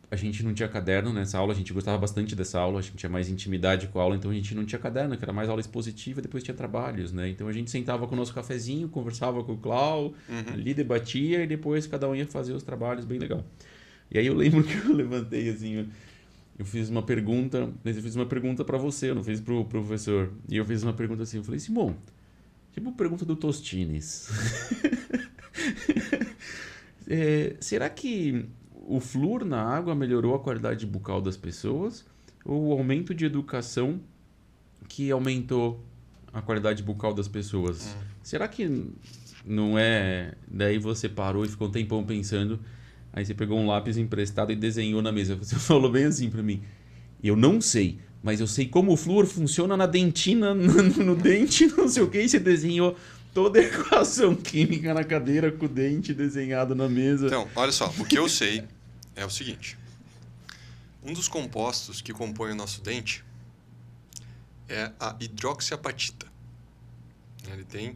a gente não tinha caderno nessa aula, a gente gostava bastante dessa aula, a gente tinha mais intimidade com a aula, então a gente não tinha caderno, que era mais aula expositiva, depois tinha trabalhos, né? Então a gente sentava com o nosso cafezinho, conversava com o Clau, ali debatia e depois cada um ia fazer os trabalhos, bem legal. E aí eu lembro que eu levantei assim, eu fiz uma pergunta, mas eu fiz uma pergunta para você, eu não fiz pro professor. E eu fiz uma pergunta assim, eu falei, Simon, tipo pergunta do Tostines. Será que o flúor na água melhorou a qualidade bucal das pessoas? Ou o aumento de educação que aumentou a qualidade bucal das pessoas? Será que não é... Daí você parou e ficou um tempão pensando, aí você pegou um lápis emprestado e desenhou na mesa. Você falou bem assim pra mim, eu não sei, mas eu sei como o flúor funciona na dentina, no dente, não sei o que, e você desenhou toda a equação química na cadeira com o dente desenhado na mesa. Então, olha só, o que eu sei é o seguinte. Um dos compostos que compõem o nosso dente é a hidroxiapatita. Ele tem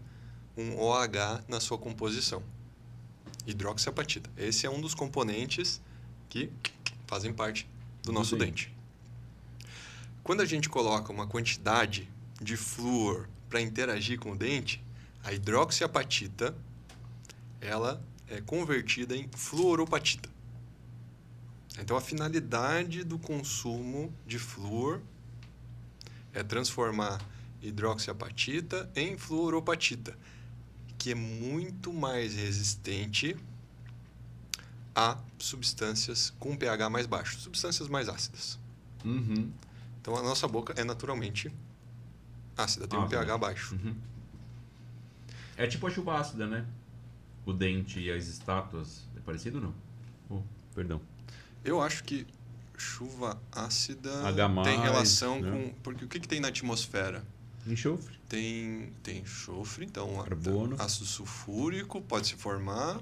um OH na sua composição. Hidroxiapatita. Esse é um dos componentes que fazem parte do nosso dente. Quando a gente coloca uma quantidade de flúor para interagir com o dente, a hidroxiapatita, ela é convertida em fluoropatita. Então, a finalidade do consumo de flúor é transformar hidroxiapatita em fluoropatita, que é muito mais resistente a substâncias com pH mais baixo, substâncias mais ácidas. Uhum. Então, a nossa boca é naturalmente ácida, tem um Ácida. pH baixo. Uhum. É tipo a chuva ácida, né? O dente e as estátuas. É parecido ou não? Oh, perdão. Eu acho que chuva ácida H+, tem relação né? com... Porque o que tem na atmosfera? Enxofre. Tem enxofre, então Carbono. ácido sulfúrico pode se formar.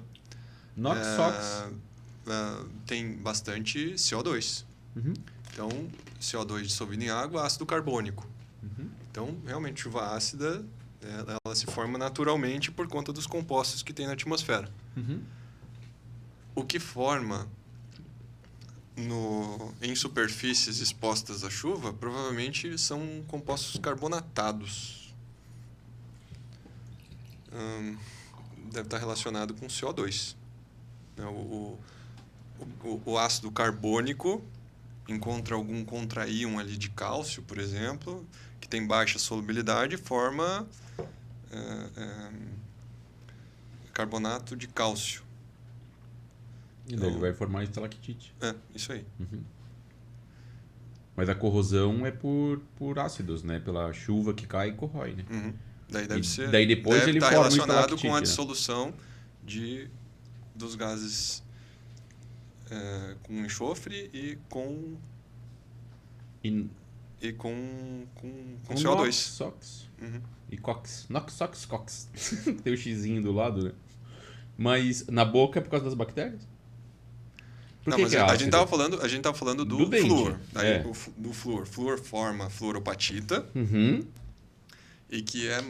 Nox, SOx. Tem bastante CO2. Uhum. Então, CO2 dissolvido em água, ácido carbônico. Uhum. Então, realmente, chuva ácida, ela se forma naturalmente por conta dos compostos que tem na atmosfera. Uhum. O que forma em superfícies expostas à chuva, provavelmente são compostos carbonatados. Deve estar relacionado com CO2. O ácido carbônico encontra algum contraíon ali de cálcio, por exemplo, que tem baixa solubilidade e forma carbonato de cálcio. E daí ele vai formar estalactite. Isso aí. Uhum. Mas a corrosão é por ácidos, né? Pela chuva que cai e corrói, né? Uhum. Daí daí depois ele estar forma relacionado com a estalactite, né? dissolução dos gases com enxofre e com CO2. Nox, SOx. Uhum. E COX. Nox, SOx, COX. Tem o xizinho do lado, né? Mas na boca é por causa das bactérias? Por que Mas é a ácido? gente tava falando do dente. flúor. Daí, É. do flúor. Flúor forma fluoropatita Uhum. e que é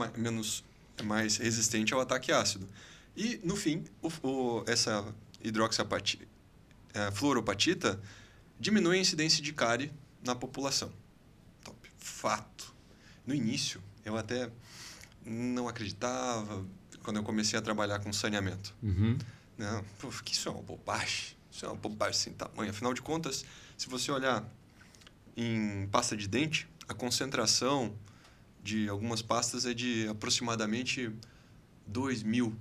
mais resistente ao ataque ácido. E, no fim, essa fluoropatita diminui a incidência de cárie na população. Top. Fato. No início, eu até não acreditava quando eu comecei a trabalhar com saneamento. Uhum. Não, que isso é uma bobagem. Isso é uma bobagem sem tamanho. Afinal de contas, se você olhar em pasta de dente, a concentração de algumas pastas é de aproximadamente 2.000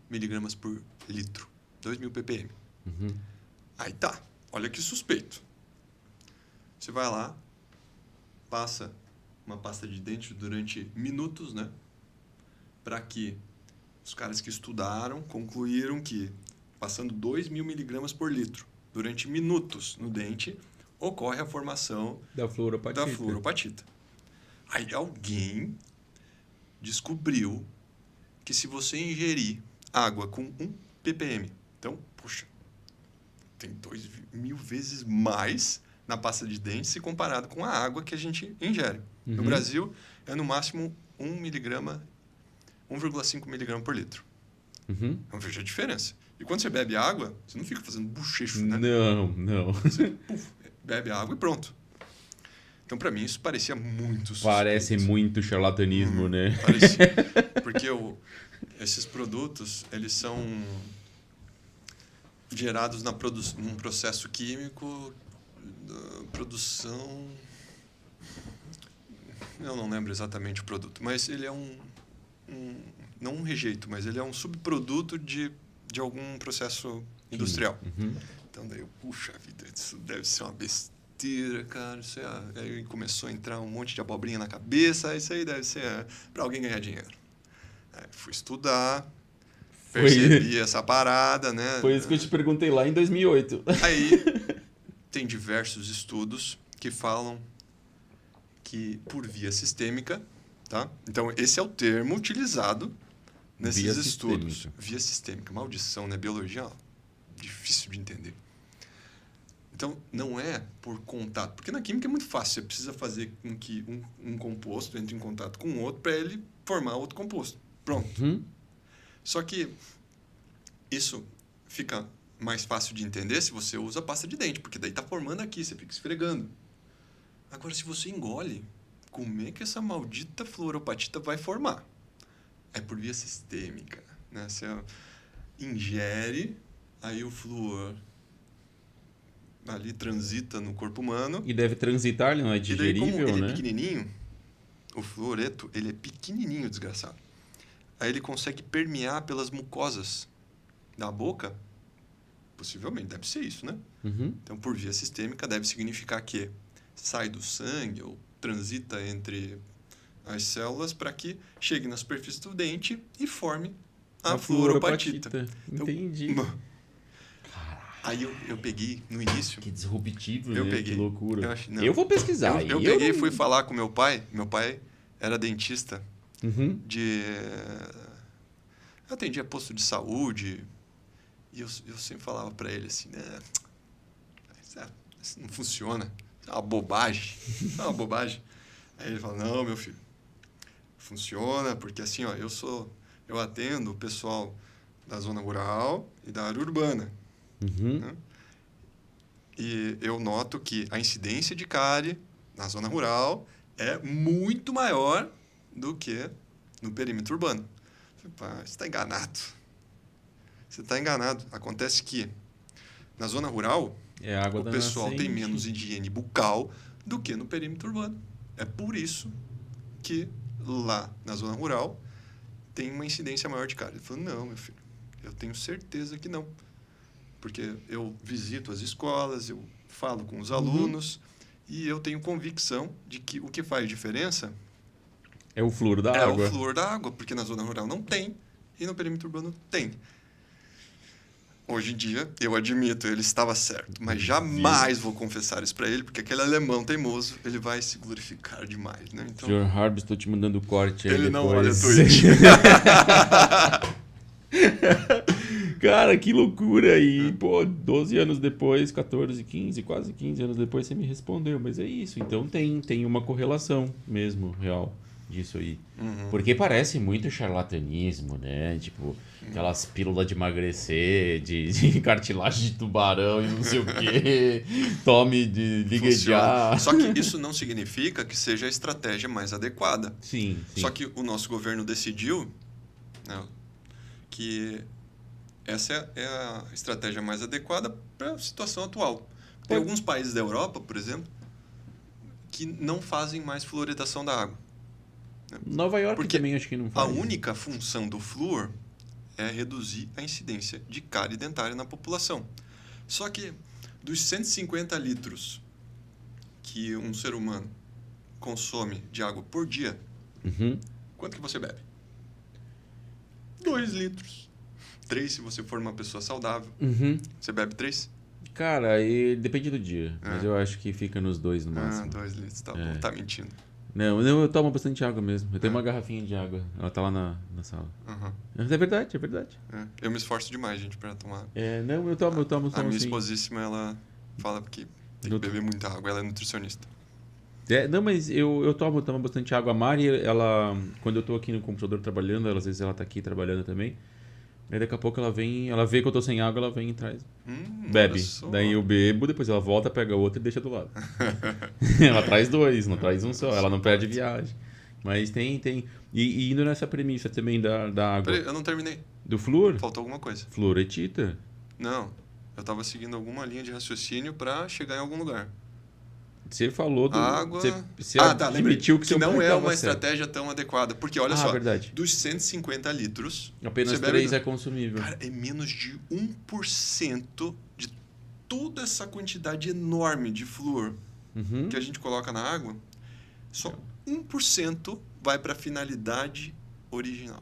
miligramas por litro. 2.000 ppm. Uhum. Aí tá. Olha que suspeito. Você vai lá, passa uma pasta de dente durante minutos, né? Para que os caras que estudaram concluíram que passando 2.000 miligramas por litro durante minutos no dente, ocorre a formação Da fluoropatita. Aí alguém descobriu que se você ingerir água com 1 ppm, então, puxa, tem 2.000 vezes mais na pasta de dente se comparado com a água que a gente ingere. Uhum. No Brasil, é no máximo 1,5 miligrama por litro. Uhum. Então, veja a diferença. E quando você bebe água, você não fica fazendo bochecho, né? Não. Você bebe água e pronto. Então, para mim, isso parecia muito suspeito. Parece muito charlatanismo, né? Parecia. Porque esses produtos, eles são gerados num processo químico, produção... Eu não lembro exatamente o produto, mas ele é não um rejeito, mas ele é um subproduto de algum processo industrial. Uhum. Então, daí puxa vida, isso deve ser uma besteira, cara. Aí começou a entrar um monte de abobrinha na cabeça, isso aí deve ser para alguém ganhar dinheiro. Aí fui estudar, percebi essa parada, né? Foi isso que eu te perguntei lá em 2008. Aí tem diversos estudos que falam que por via sistêmica, tá? Então, esse é o termo utilizado nesses Via estudos. sistêmica. Via sistêmica. Maldição, né? Biologia, ó, difícil de entender. Então, não é por contato. Porque na química é muito fácil. Você precisa fazer com que um composto entre em contato com o outro para ele formar outro composto. Pronto. Uhum. Só que isso fica mais fácil de entender se você usa pasta de dente, porque daí está formando aqui, você fica esfregando. Agora, se você engole, como é que essa maldita fluoropatita vai formar? É por via sistêmica, né? Você ingere, aí o flúor ali transita no corpo humano. E deve transitar, ele não é E daí, como digerível, ele é né? pequenininho, o fluoreto, ele é pequenininho, desgraçado. Aí ele consegue permear pelas mucosas da boca. Possivelmente, deve ser isso, né? Uhum. Então, por via sistêmica, deve significar que sai do sangue ou transita entre as células para que chegue na superfície do dente e forme a fluoropatita. Então, Entendi. aí eu peguei, no início, Que disruptivo, eu né? peguei. Que loucura. Eu achei, não. Eu vou pesquisar. Eu eu peguei e não- fui falar com meu pai. Meu pai era dentista Uhum. de... Eu atendia posto de saúde e eu sempre falava para ele assim, né? Isso não funciona. Isso é uma bobagem. Isso é uma bobagem. Aí ele fala, não, meu filho, funciona porque assim, ó, eu atendo o pessoal da zona rural e da área urbana, Uhum. né? E eu noto que a incidência de cárie na zona rural é muito maior do que no perímetro urbano. Você está enganado. Você está enganado. Acontece que na zona rural, É a água o da pessoal tem nascente. menos higiene bucal do que no perímetro urbano. É por isso que lá na zona rural tem uma incidência maior de cárie. Ele falou, não, meu filho, eu tenho certeza que não. Porque eu visito as escolas, eu falo com os alunos e eu tenho convicção de que o que faz diferença É o flúor da é água. o flúor da água, porque na zona rural não tem e no perímetro urbano tem. Hoje em dia, eu admito, ele estava certo, mas jamais vou confessar isso para ele, porque aquele alemão teimoso, ele vai se glorificar demais, né? Então, Sr. Harb, estou te mandando corte aí ele depois. não olha Twitch. Cara, que loucura! E, pô, 12 anos depois, 14, 15, quase 15 anos depois, você me respondeu. Mas é isso, então tem uma correlação mesmo, real, disso aí. Porque parece muito charlatanismo, né? Tipo, aquelas pílulas de emagrecer, de cartilagem de tubarão e não sei o quê. Tome de liga de ar. Só que isso não significa que seja a estratégia mais adequada. Sim, sim. Só que o nosso governo decidiu, né, que essa é a estratégia mais adequada para a situação atual. Tem alguns países da Europa, por exemplo, que não fazem mais fluoridação da água. Nova York Porque também acho que não A faz. única função do flúor é reduzir a incidência de cárie dentária na população. Só que dos 150 litros que um ser humano consome de água por dia, Uhum. quanto que você bebe? 2 litros. 3 se você for uma pessoa saudável. Uhum. Você bebe 3? Cara, depende do dia. É. Mas eu acho que fica nos 2 no Ah, máximo. 2 litros, tá bom. Tá mentindo. Não, eu tomo bastante água mesmo. Eu tenho uma garrafinha de água. Ela tá lá na sala. Aham. É verdade, é verdade. É. Eu me esforço demais, gente, pra tomar. Não, eu tomo A minha sim. esposíssima, ela fala que tem que beber muita água. Ela é nutricionista. Não, mas eu tomo bastante água. A Mari, ela, quando eu tô aqui no computador trabalhando, às vezes ela tá aqui trabalhando também. Aí daqui a pouco ela vê que eu tô sem água, ela vem e traz. Bebe. Olha só. Daí eu bebo, depois ela volta, pega outro e deixa do lado. Ela traz 2, não traz um só. Ela não perde viagem. Mas tem. E indo nessa premissa também da água. Peraí, eu não terminei. Do flúor? Faltou alguma coisa. Fluoretita. Não. Eu tava seguindo alguma linha de raciocínio pra chegar em algum lugar. Você falou do. Água. Você Lembrei. admitiu que seu não pai é tava uma certo. estratégia tão adequada. Porque, olha só, verdade. dos 150 litros, Apenas você bebe 3 é consumível. Cara, é menos de 1% de toda essa quantidade enorme de flúor Uhum. que a gente coloca na água. Só 1% vai para a finalidade original.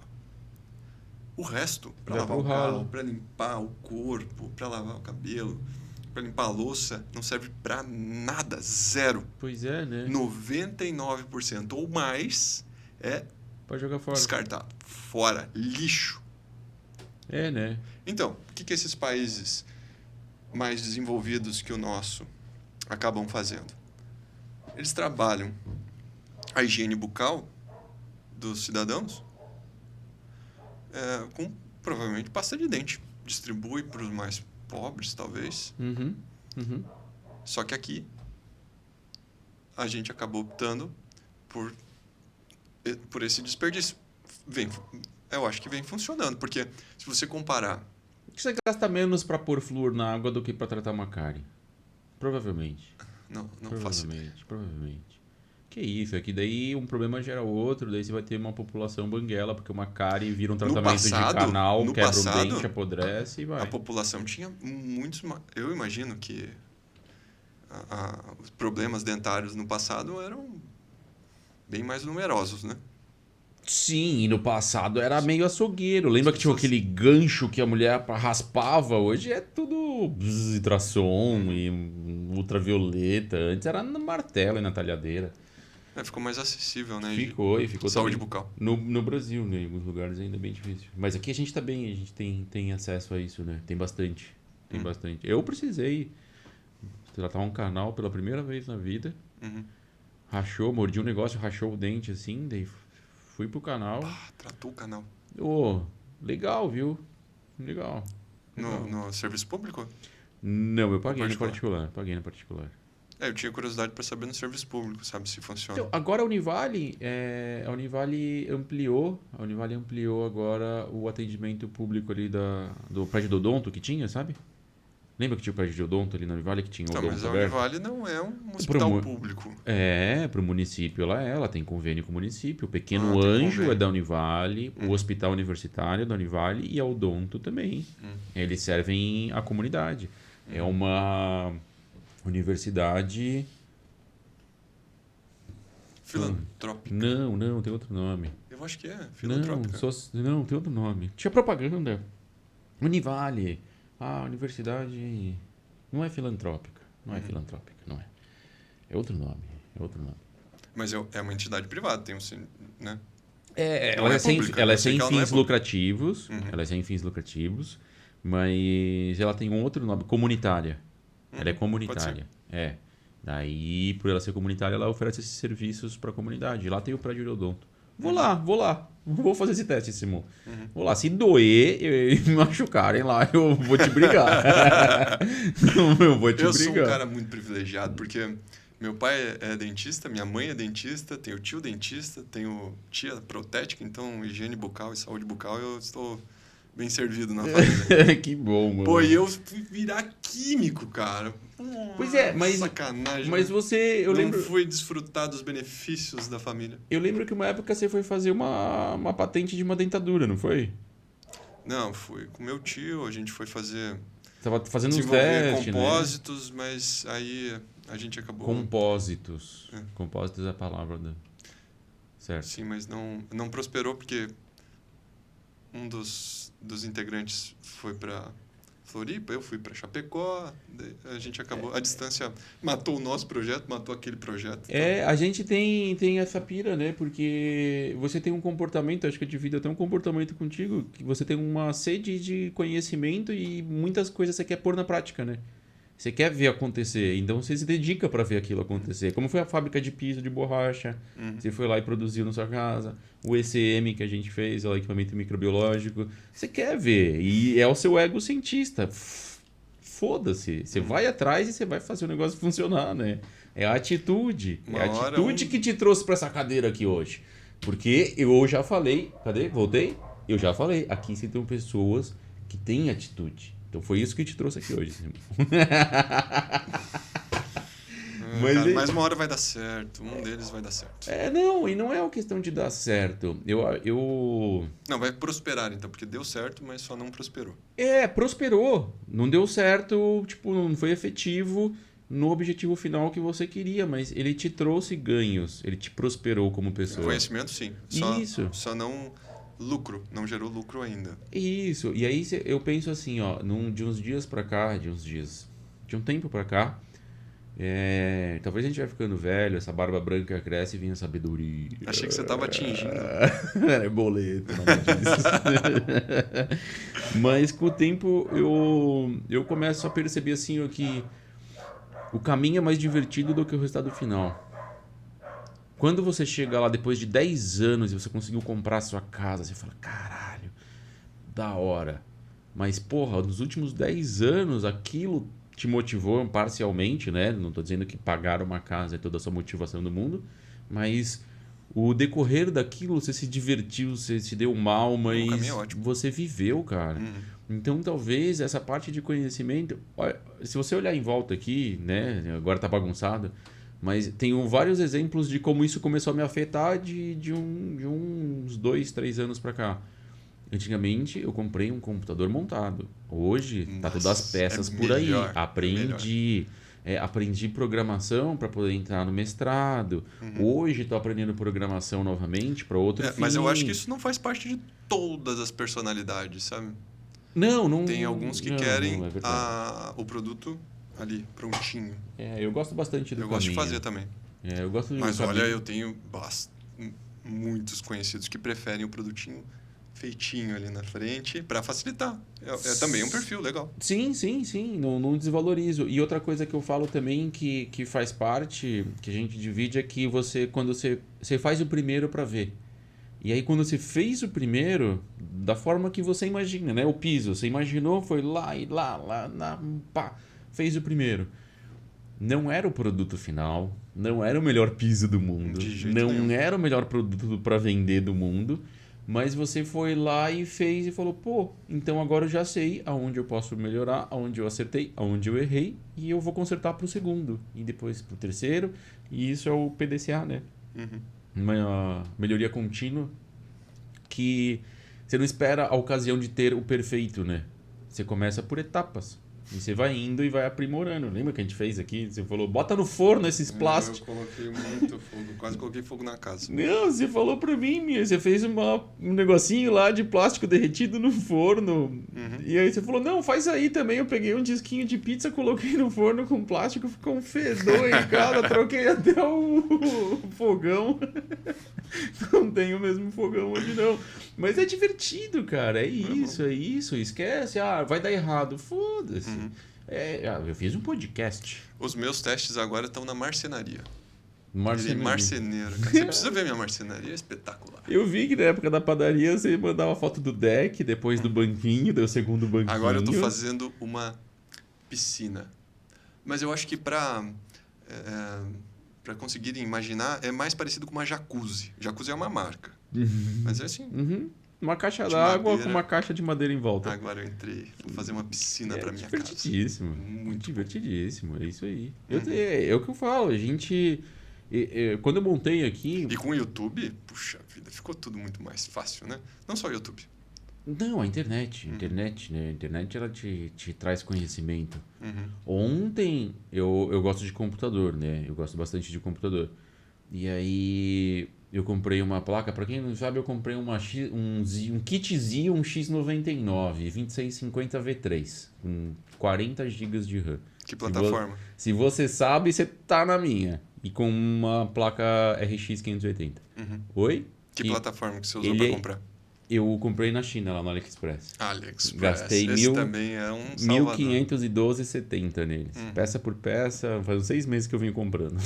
O resto, para Vai lavar o pro ralo. carro, para limpar o corpo, para lavar o cabelo, para limpar a louça, não serve para nada. Zero. Pois é, né? 99% ou mais é Pode jogar fora. descartado. Fora. Lixo. É, né? Então, o que esses países mais desenvolvidos que o nosso acabam fazendo? Eles trabalham a higiene bucal dos cidadãos com provavelmente pasta de dente. Distribui para os mais pobres, talvez. Uhum. Uhum. Só que aqui a gente acabou optando por esse desperdício. Eu acho que vem funcionando, porque se você comparar... Por que você gasta menos pra pôr flúor na água do que pra tratar uma cárie? Provavelmente. Não faço ideia. Provavelmente. Que isso, é que daí um problema gera outro, daí você vai ter uma população banguela, porque uma cárie vira um tratamento de canal, quebra um dente, apodrece e vai. A população tinha muitos... Eu imagino que os problemas dentários no passado eram bem mais numerosos, né? Sim, e no passado era meio açougueiro. Lembra que tinha aquele gancho que a mulher raspava? Hoje é tudo ultrassom e ultravioleta. Antes era no martelo e na talhadeira. Ficou mais acessível, né? Ficou saúde também. bucal. No Brasil, né? Em alguns lugares ainda é bem difícil. Mas aqui a gente tá bem, a gente tem acesso a isso, né? Tem bastante. Bastante. Eu precisei tratar um canal pela primeira vez na vida. Rachou, mordi um negócio, rachou o dente assim, daí fui pro canal. Tratou o canal. Legal, viu? Legal. No serviço público? Não, eu paguei no particular. Eu tinha curiosidade para saber no serviço público, sabe se funciona. Então, agora a Univale ampliou agora o atendimento público ali do prédio do Odonto que tinha, sabe? Lembra que tinha o prédio de Odonto ali na Univale que tinha o Odonto mas a aberto? Univale não é um hospital público. Pro município ela tem convênio com o município. O Pequeno Anjo é da Univale, o Hospital Universitário é da Univale e a Odonto também. Eles servem a comunidade. É uma universidade... Filantrópica. Não, tem outro nome. Eu acho que é, filantrópica. Não, tem outro nome. Tinha propaganda. Univale. Universidade... Não é filantrópica. Não é. É outro nome. Mas é uma entidade privada, tem né? Ela é sem fins lucrativos. Ela é sem fins lucrativos. Mas ela tem um outro nome. Comunitária. Ela é comunitária. Daí, por ela ser comunitária, ela oferece esses serviços para a comunidade. Lá tem o prédio de Odonto. Vou lá. Vou fazer esse teste, Simão. Vou lá. Se doer e me machucarem lá, eu vou te brigar. Eu sou um cara muito privilegiado, porque meu pai é dentista, minha mãe é dentista, tenho tio dentista, tenho tia protética, então higiene bucal e saúde bucal eu estou bem servido na família. Que bom, mano. Pô, e eu fui virar químico, cara. Pois é, mas... Sacanagem. Mas você... Não fui desfrutar dos benefícios da família. Eu lembro que uma época você foi fazer uma patente de uma dentadura, não foi? Não, fui com meu tio, a gente foi fazer... Tava fazendo uns testes, compósitos, né? Mas aí a gente acabou... Compósitos. Compósitos é a palavra certo. Sim, mas não prosperou porque um dos integrantes foi para Floripa, eu fui para Chapecó, a gente acabou... A distância matou o nosso projeto, matou aquele projeto. Então... a gente tem essa pira, né? Porque você tem um comportamento, acho que eu divido até um comportamento contigo, que você tem uma sede de conhecimento e muitas coisas você quer pôr na prática, né? Você quer ver acontecer, então você se dedica para ver aquilo acontecer. Como foi a fábrica de piso de borracha, você foi lá e produziu na sua casa, o ECM que a gente fez, o equipamento microbiológico, você quer ver, e é o seu ego cientista. Foda-se, você vai atrás e você vai fazer o negócio funcionar, né? É a atitude, que te trouxe para essa cadeira aqui hoje. Porque eu já falei, cadê? Voltei? Eu já falei, aqui você tem pessoas que têm atitude. Então foi isso que te trouxe aqui hoje, Simão. Mas uma hora vai dar certo. Um deles vai dar certo. E não é uma questão de dar certo. Não, vai prosperar então, porque deu certo, mas só não prosperou. Prosperou. Não deu certo, não foi efetivo no objetivo final que você queria, mas ele te trouxe ganhos, ele te prosperou como pessoa. Conhecimento, sim. Isso. Só não... Lucro, não gerou lucro ainda. Isso, e aí eu penso assim, de uns dias pra cá, de um tempo pra cá, talvez a gente vai ficando velho, essa barba branca cresce e vem a sabedoria. Achei que você tava atingindo. É boleto, não disso. Mas com o tempo eu começo a perceber assim que o caminho é mais divertido do que o resultado final. Quando você chega lá depois de 10 anos e você conseguiu comprar a sua casa, você fala, caralho, da hora. Mas, porra, nos últimos 10 anos aquilo te motivou parcialmente, né? Não tô dizendo que pagar uma casa é toda a sua motivação do mundo, mas o decorrer daquilo, você se divertiu, você se deu mal, O mas caminho é ótimo. você viveu, cara. Então, talvez essa parte de conhecimento... Olha, se você olhar em volta aqui, né? Agora tá bagunçado, mas tenho vários exemplos de como isso começou a me afetar de uns 2, 3 anos pra cá. Antigamente, eu comprei um computador montado. Hoje, tá todas as Nossa, peças é por aí. melhor, é melhor. Aprendi programação para poder entrar no mestrado. Hoje, estou aprendendo programação novamente para outro fim. Mas eu acho que isso não faz parte de todas as personalidades, sabe? Não, não. Tem alguns que Não, querem não é verdade. o produto ali, prontinho. Eu gosto bastante do Eu caminho. gosto de fazer também. Eu gosto do Mas caminho. olha, eu tenho muitos conhecidos que preferem o produtinho feitinho ali na frente para facilitar. É também um perfil legal. Sim. Não desvalorizo. E outra coisa que eu falo também que faz parte, que a gente divide, é que quando você faz o primeiro para ver. E aí quando você fez o primeiro, da forma que você imagina, né? O piso, você imaginou, foi lá, pá, fez o primeiro. Não era o produto final, não era o melhor piso do mundo, De jeito não nenhum. era o melhor produto para vender do mundo, mas você foi lá e fez e falou, pô, então agora eu já sei aonde eu posso melhorar, aonde eu acertei, aonde eu errei, e eu vou consertar para o segundo, e depois para o terceiro, e isso é o PDCA, né? Uma melhoria contínua que você não espera a ocasião de ter o perfeito, né? Você começa por etapas. E você vai indo e vai aprimorando. Lembra que a gente fez aqui? Você falou, bota no forno esses plásticos. Eu coloquei muito fogo, quase coloquei fogo na casa. Não, você falou pra mim, você fez um negocinho lá de plástico derretido no forno. E aí você falou, não, faz aí também. Eu peguei um disquinho de pizza, coloquei no forno com plástico, ficou um fedor em casa, troquei até o fogão. Não tenho o mesmo fogão hoje, não. Mas é divertido, cara. É isso. Esquece. Vai dar errado. Foda-se. Eu fiz um podcast. Os meus testes agora estão na marcenaria. Marceneiro. Marceneiro, cara. Você precisa ver minha marcenaria, é espetacular. Eu vi que na época da padaria você mandava foto do deck, depois do banquinho, do segundo banquinho. Agora eu tô fazendo uma piscina. Mas eu acho que para conseguirem imaginar, é mais parecido com uma jacuzzi. Jacuzzi é uma marca. Mas é assim. Uma caixa De d'água madeira. com uma caixa de madeira em volta. Agora eu entrei. Vou fazer uma piscina para minha casa. Divertidíssimo. Muito divertidíssimo. É isso aí. É o que eu falo. A gente... quando eu montei aqui... E com o YouTube, puxa vida, ficou tudo muito mais fácil, né? Não só o YouTube. Não, a internet. Internet, né? A internet, ela te traz conhecimento. Ontem, eu gosto de computador, né? Eu gosto bastante de computador. E aí, eu comprei uma placa. Pra quem não sabe, eu comprei um kit Xeon X99 2650 V3 com 40 GB de RAM. Que plataforma? Se você sabe, você tá na minha. E com uma placa RX 580. Oi? Que plataforma que você usou para comprar? Eu comprei na China, lá no AliExpress. AliExpress. Gastei Esse também é um salvador. 1.512,70 neles. Peça por peça, faz uns 6 meses que eu venho comprando.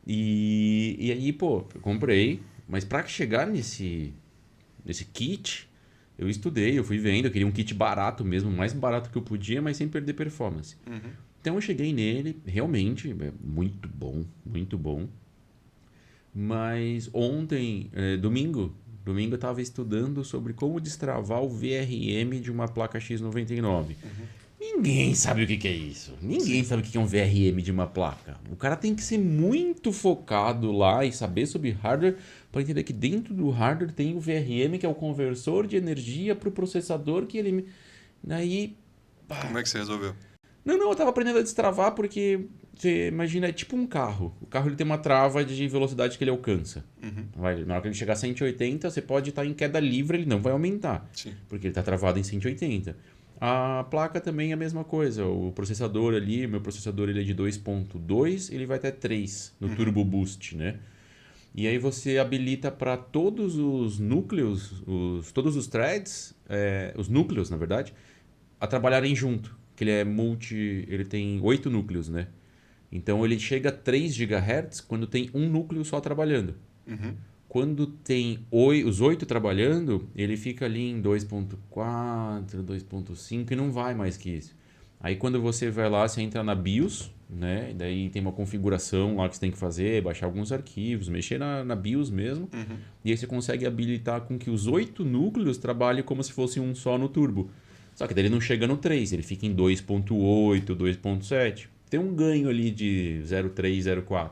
E aí, pô, eu comprei. Mas pra chegar nesse kit, eu estudei, eu fui vendo. Eu queria um kit barato mesmo, o mais barato que eu podia, mas sem perder performance. Então eu cheguei nele, realmente, muito bom, muito bom. Mas ontem, domingo eu estava estudando sobre como destravar o VRM de uma placa X99. Ninguém sabe o que é isso. Ninguém sabe o que é um VRM de uma placa. O cara tem que ser muito focado lá e saber sobre hardware para entender que dentro do hardware tem o VRM, que é o conversor de energia para o processador que ele... Daí... Como é que você resolveu? Não, eu tava aprendendo a destravar porque você imagina, é tipo um carro. O carro ele tem uma trava de velocidade que ele alcança. Na hora que ele chegar a 180, você pode estar em queda livre, ele não vai aumentar. Sim. Porque ele está travado em 180. A placa também é a mesma coisa. O processador ali, o meu processador ele é de 2.2, ele vai até 3 no Turbo Boost, né? E aí você habilita para todos os núcleos, todos os threads, os núcleos, na verdade, a trabalharem junto. Que ele tem 8 núcleos, né? Então ele chega a 3 GHz quando tem um núcleo só trabalhando. Quando tem os 8 trabalhando, ele fica ali em 2.4, 2.5 e não vai mais que isso. Aí quando você vai lá, você entra na BIOS, né? E daí tem uma configuração lá que você tem que fazer, baixar alguns arquivos, mexer na BIOS mesmo. E aí você consegue habilitar com que os 8 núcleos trabalhem como se fosse um só no turbo. Só que daí ele não chega no 3, ele fica em 2.8, 2.7. Tem um ganho ali de 0.3, 0.4.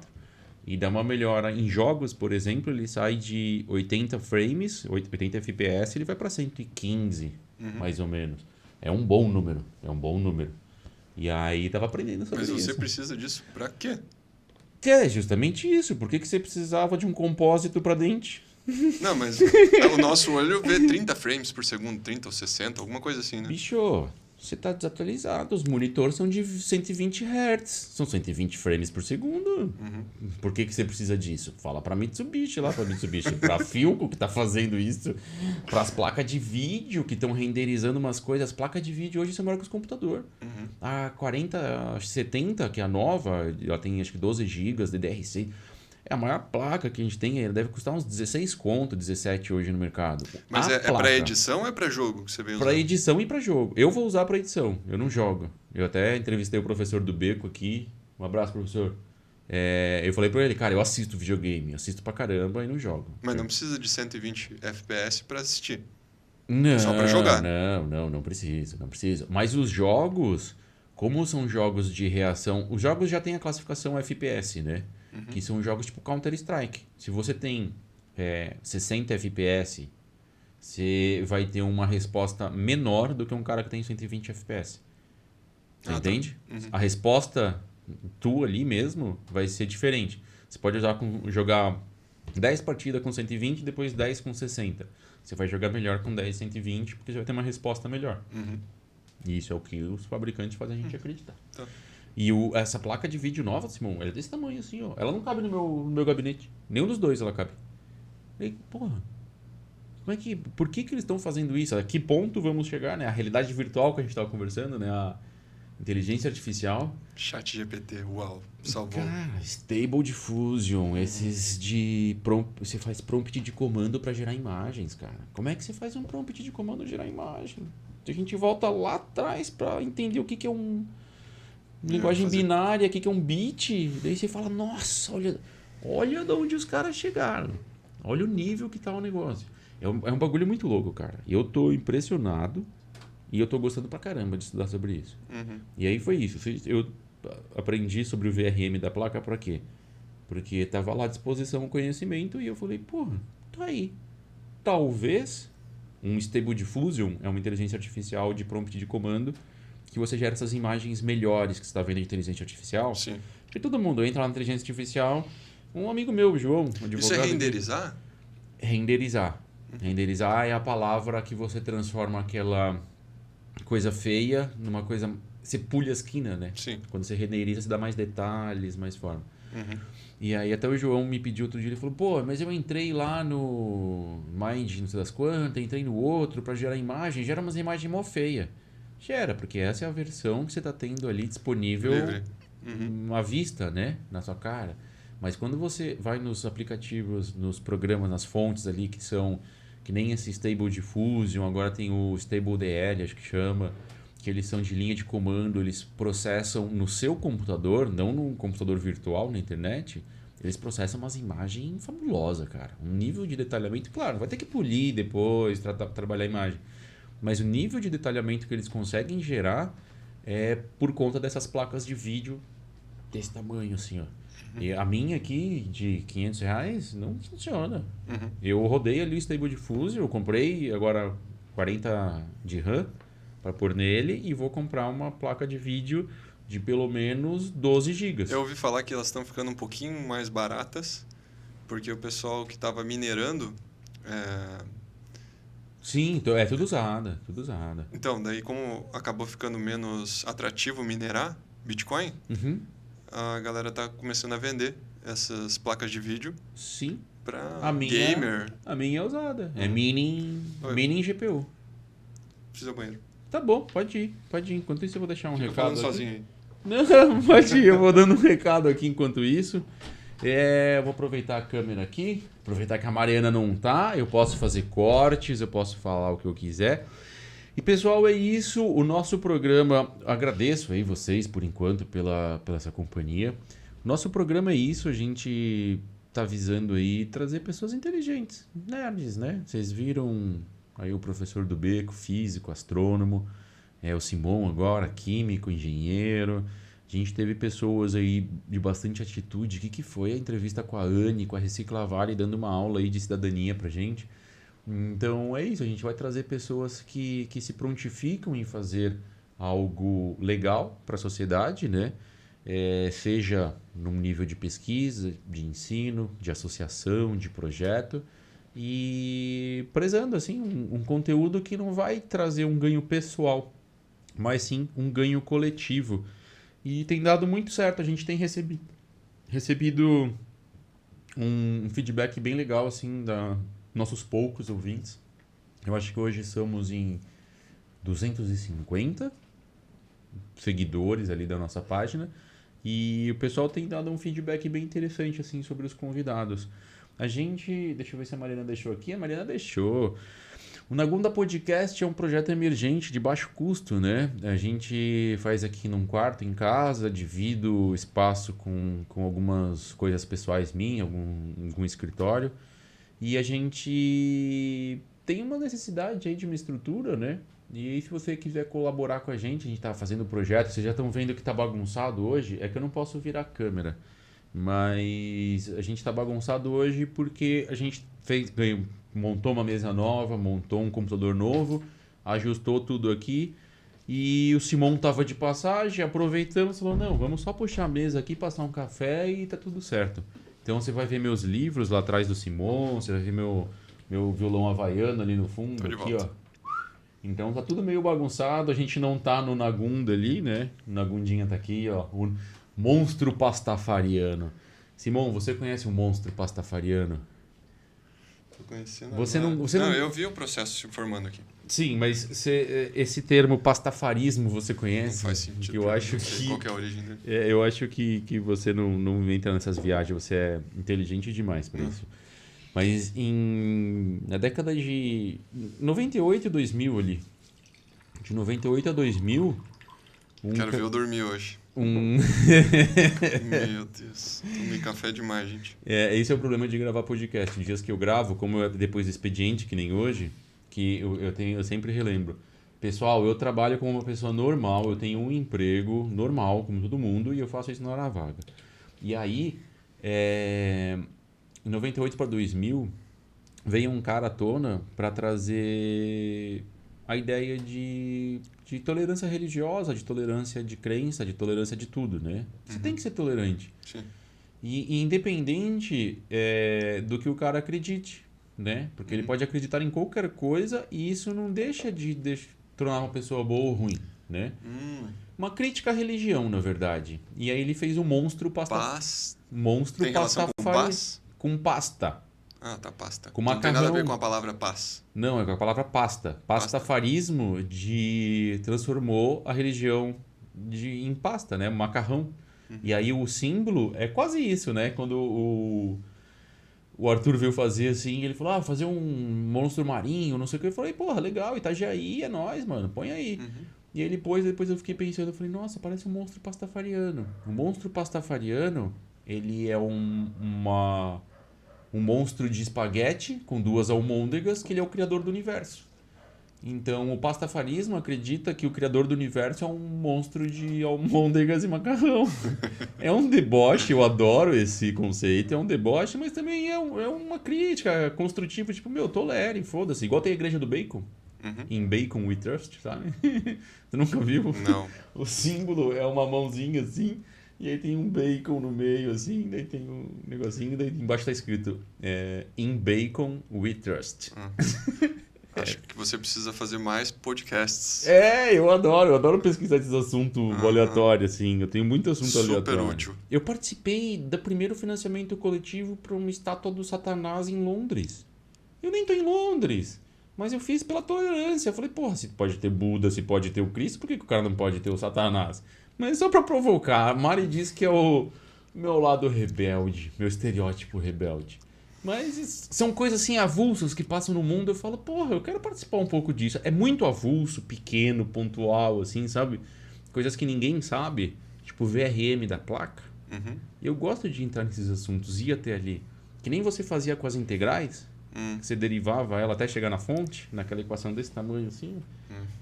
E dá uma melhora. Em jogos, por exemplo, ele sai de 80 frames, 80 FPS, ele vai para 115, mais ou menos. É um bom número, é um bom número. E aí tava aprendendo sobre isso. Mas você precisa disso pra quê? Que é justamente isso. Por que você precisava de um compósito para dente? Não, mas o nosso olho vê 30 frames por segundo, 30 ou 60, alguma coisa assim, né? Bicho, você tá desatualizado. Os monitores são de 120 Hz. São 120 frames por segundo. Por que você precisa disso? Fala pra Mitsubishi lá, pra Mitsubishi. Pra Philco, que tá fazendo isso. Pras placas de vídeo, que estão renderizando umas coisas. As placas de vídeo hoje são maior que os computadores. A 4070, que é a nova, ela tem acho que 12 GB de DDR6. É a maior placa que a gente tem, ela deve custar uns 16 conto, 17 hoje no mercado. Mas A é placa. pra edição ou é pra jogo que você vem usando? Pra edição e pra jogo. Eu vou usar pra edição, eu não jogo. Eu até entrevistei o professor do Beco aqui. Um abraço, professor. Eu falei pra ele, cara, eu assisto videogame, assisto pra caramba e não jogo. Mas não precisa de 120 FPS pra assistir. Não, Só pra jogar. não precisa, não precisa. Mas os jogos, como são jogos de reação, os jogos já têm a classificação FPS, né? Que são jogos tipo Counter-Strike. Se você tem 60 FPS, você vai ter uma resposta menor do que um cara que tem 120 FPS. Você entende? A resposta tua ali mesmo vai ser diferente. Você pode jogar 10 partidas com 120 e depois 10 com 60. Você vai jogar melhor com 10 120 porque você vai ter uma resposta melhor. E isso é o que os fabricantes fazem a gente acreditar. Tá. E essa placa de vídeo nova, Simão, ela é desse tamanho assim, ó. Ela não cabe no meu gabinete. Nenhum dos dois ela cabe. E, porra, por que eles estão fazendo isso? A que ponto vamos chegar, né? A realidade virtual que a gente estava conversando, né? A inteligência artificial. Chat GPT, uau, salvou. Cara, Stable Diffusion, esses de você faz prompt de comando para gerar imagens, cara. Como é que você faz um prompt de comando gerar imagem? A gente volta lá atrás para entender o que é linguagem binária, o que é um bit. Daí você fala, nossa, olha de onde os caras chegaram. Olha o nível que tá o negócio. É um bagulho muito louco, cara. E eu tô impressionado e eu tô gostando pra caramba de estudar sobre isso. E aí foi isso. Eu aprendi sobre o VRM da placa pra quê? Porque tava lá à disposição o conhecimento e eu falei, porra, tá aí. Talvez um Stable Diffusion é uma inteligência artificial de prompt de comando que você gera essas imagens melhores que você está vendo de inteligência artificial. Sim. Porque todo mundo entra lá na inteligência artificial. Um amigo meu, João, advogado... Isso é renderizar? Renderizar. Renderizar é a palavra que você transforma aquela coisa feia numa coisa... Você pulha a esquina, né? Sim. Quando você renderiza, você dá mais detalhes, mais forma. E aí até o João me pediu outro dia, ele falou, pô, mas eu entrei lá no Mind, não sei das quantas, entrei no outro para gerar imagem, gera umas imagens mó feia. Gera, porque essa é a versão que você está tendo ali disponível à vista, né? Na sua cara. Mas quando você vai nos aplicativos, nos programas, nas fontes ali que são... Que nem esse Stable Diffusion, agora tem o Stable DL, acho que chama. Que eles são de linha de comando, eles processam no seu computador, não num computador virtual na internet. Eles processam umas imagens fabulosas, cara. Um nível de detalhamento, claro, vai ter que polir depois, trabalhar a imagem. Mas o nível de detalhamento que eles conseguem gerar é por conta dessas placas de vídeo desse tamanho, assim, ó. E a minha aqui, de R$500, não funciona. Eu rodei ali o Stable Diffusion, eu comprei agora 40 de RAM para pôr nele e vou comprar uma placa de vídeo de pelo menos 12 GB. Eu ouvi falar que elas estão ficando um pouquinho mais baratas, porque o pessoal que estava minerando... Sim, é tudo usada, tudo usada. Então, daí como acabou ficando menos atrativo minerar Bitcoin, a galera tá começando a vender essas placas de vídeo. Sim. Para gamer. A minha é usada. É mini GPU. Precisa do banheiro. Tá bom, pode ir. Enquanto isso eu vou deixar um recado. Falando sozinho aí. Não, pode ir. Eu vou dando um recado aqui enquanto isso. Eu vou aproveitar a câmera aqui. Aproveitar que a Mariana não tá. Eu posso fazer cortes, eu posso falar o que eu quiser. E pessoal, é isso. O nosso programa. Agradeço aí vocês por enquanto pela essa companhia. Nosso programa é isso. A gente tá visando aí trazer pessoas inteligentes, nerds, né? Vocês viram aí o professor do Beco, físico, astrônomo, o Simon agora, químico, engenheiro. A gente teve pessoas aí de bastante atitude. O que foi a entrevista com a Anne, com a Recicla Vale, dando uma aula aí de cidadania pra gente. Então é isso, a gente vai trazer pessoas que se prontificam em fazer algo legal para a sociedade, né? Seja num nível de pesquisa, de ensino, de associação, de projeto, e prezando assim um conteúdo que não vai trazer um ganho pessoal, mas sim um ganho coletivo. E tem dado muito certo, a gente tem recebido um feedback bem legal assim da nossos poucos ouvintes. Eu acho que hoje somos em 250 seguidores ali da nossa página e o pessoal tem dado um feedback bem interessante assim sobre os convidados. A gente, deixa eu ver se a Mariana deixou aqui. A Mariana deixou. O Nagunda Podcast é um projeto emergente de baixo custo, né? A gente faz aqui num quarto em casa, divido espaço com algumas coisas pessoais minhas, algum escritório. E a gente tem uma necessidade aí de uma estrutura, né? E aí, se você quiser colaborar com a gente tá fazendo o projeto, vocês já estão vendo que tá bagunçado hoje, é que eu não posso virar a câmera. Mas a gente tá bagunçado hoje porque a gente montou uma mesa nova, montou um computador novo, ajustou tudo aqui. E o Simon tava de passagem, aproveitamos e falou, não, vamos só puxar a mesa aqui, passar um café e tá tudo certo. Então você vai ver meus livros lá atrás do Simon, você vai ver meu violão havaiano ali no fundo, aqui, ó. Então tá tudo meio bagunçado, a gente não tá no Nagunda ali, né? O Nagundinha tá aqui, ó, o monstro pastafariano. Simon, você conhece o monstro pastafariano? Tô conhecendo não, eu vi o processo se formando aqui. Sim, mas esse termo pastafarismo você conhece? Não faz sentido. Eu acho não sei qual que é a origem dele. Eu acho que você não entra nessas viagens, você é inteligente demais para isso. Mas na década de 98 e 2000 ali, de 98 a 2000... Quero ver eu dormir hoje. Meu Deus, tomei café demais, gente. Esse é o problema de gravar podcast. Dias que eu gravo, como depois do expediente, que nem hoje, que eu sempre relembro. Pessoal, eu trabalho como uma pessoa normal, eu tenho um emprego normal, como todo mundo, e eu faço isso na hora vaga. E aí, em 98 para 2000, veio um cara à tona para trazer a ideia de tolerância religiosa, de tolerância de crença, de tolerância de tudo, né? Você tem que ser tolerante. Sim. E independente do que o cara acredite, né? Porque ele pode acreditar em qualquer coisa e isso não deixa de tornar uma pessoa boa ou ruim, né? Uma crítica à religião, na verdade. E aí ele fez o monstro monstro tem relação com paz? Com pasta. Ah, tá, pasta. Com não macarrão. tem nada a ver com a palavra paz. Não, é com a palavra pasta. Pastafarismo transformou a religião em pasta, né? Macarrão. E aí o símbolo é quase isso, né? Quando o Arthur veio fazer assim, ele falou, fazer um monstro marinho, não sei o que. Eu falei, porra, legal, Itajaí é nóis, mano, põe aí. E aí depois eu fiquei pensando, eu falei, nossa, parece um monstro pastafariano. O monstro pastafariano, ele é um monstro de espaguete com 2 almôndegas, que ele é o criador do universo. Então, o pastafarismo acredita que o criador do universo é um monstro de almôndegas e macarrão. É um deboche, eu adoro esse conceito, é um deboche, mas também é uma crítica construtiva, tipo, tolere, foda-se. Igual tem a igreja do bacon, em Bacon We Trust, sabe? Você nunca viu? Não. O símbolo é uma mãozinha assim, e aí tem um bacon no meio, assim, daí tem um negocinho, daí embaixo tá escrito In Bacon We Trust. Acho que você precisa fazer mais podcasts. Eu adoro pesquisar esses assuntos aleatórios, assim. Eu tenho muito assunto aleatório. Super útil. Eu participei do primeiro financiamento coletivo para uma estátua do Satanás em Londres. Eu nem tô em Londres, mas eu fiz pela tolerância. Eu falei, porra, se pode ter Buda, se pode ter o Cristo, por que o cara não pode ter o Satanás? Mas só pra provocar, a Mari diz que é o meu lado rebelde, meu estereótipo rebelde. Mas são coisas assim avulsas que passam no mundo. Eu falo, porra, eu quero participar um pouco disso. É muito avulso, pequeno, pontual, assim, sabe? Coisas que ninguém sabe. Tipo o VRM da placa. Uhum. Eu gosto de entrar nesses assuntos, ir até ali. Que nem você fazia com as integrais. Que você derivava ela até chegar na fonte, naquela equação desse tamanho assim.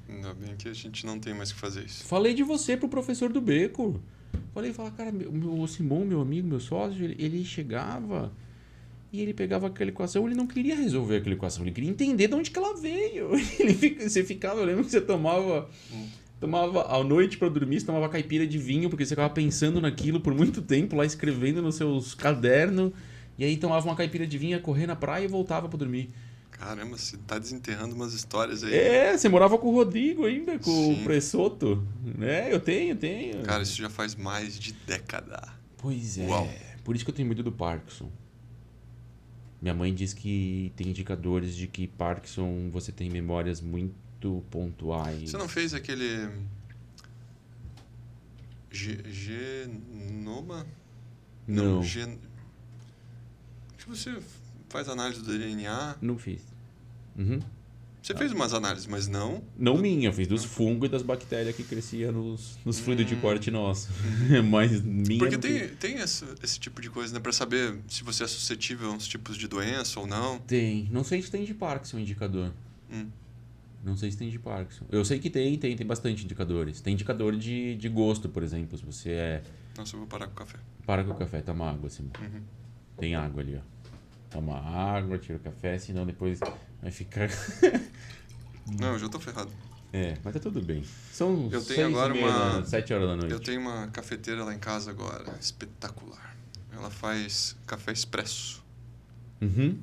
Ainda bem que a gente não tem mais que fazer isso. Falei de você pro professor do Beco. Falei, cara, o Simão, meu amigo, meu sócio, ele chegava e ele pegava aquela equação, ele não queria resolver aquela equação, ele queria entender de onde que ela veio. Você ficava, eu lembro que você tomava à noite pra dormir, você tomava caipira de vinho, porque você ficava pensando naquilo por muito tempo, lá escrevendo nos seus cadernos, e aí tomava uma caipira de vinho, ia correr na praia e voltava pra dormir. Caramba, você tá desenterrando umas histórias aí. Você morava com o Rodrigo ainda, com Sim. o Pressoto. Eu tenho. Cara, isso já faz mais de década. Pois é. Uau. Por isso que eu tenho medo do Parkinson. Minha mãe diz que tem indicadores de que Parkinson você tem memórias muito pontuais. Você não fez aquele genoma? Não. Que você faz análise do DNA. Não fiz. Uhum. Você fez umas análises, mas não. Não minha, eu fiz dos fungos e das bactérias que cresciam nos fluidos de corte nosso. Mas minha. Porque não fiz. tem esse tipo de coisa, né? Pra saber se você é suscetível a uns tipos de doença ou não. Tem. Não sei se tem de Parkinson indicador. Não sei se tem de Parkinson. Eu sei que tem bastante indicadores. Tem indicador de gosto, por exemplo. Se você é. Nossa, eu vou parar com o café. Para com o café, toma água, assim. Tem água ali, ó. Toma água, tira o café, senão depois vai ficar. Não, eu já tô ferrado. Mas tá tudo bem. São Eu tenho agora 7 horas da noite. Eu tenho uma cafeteira lá em casa agora, espetacular. Ela faz café expresso. Uhum.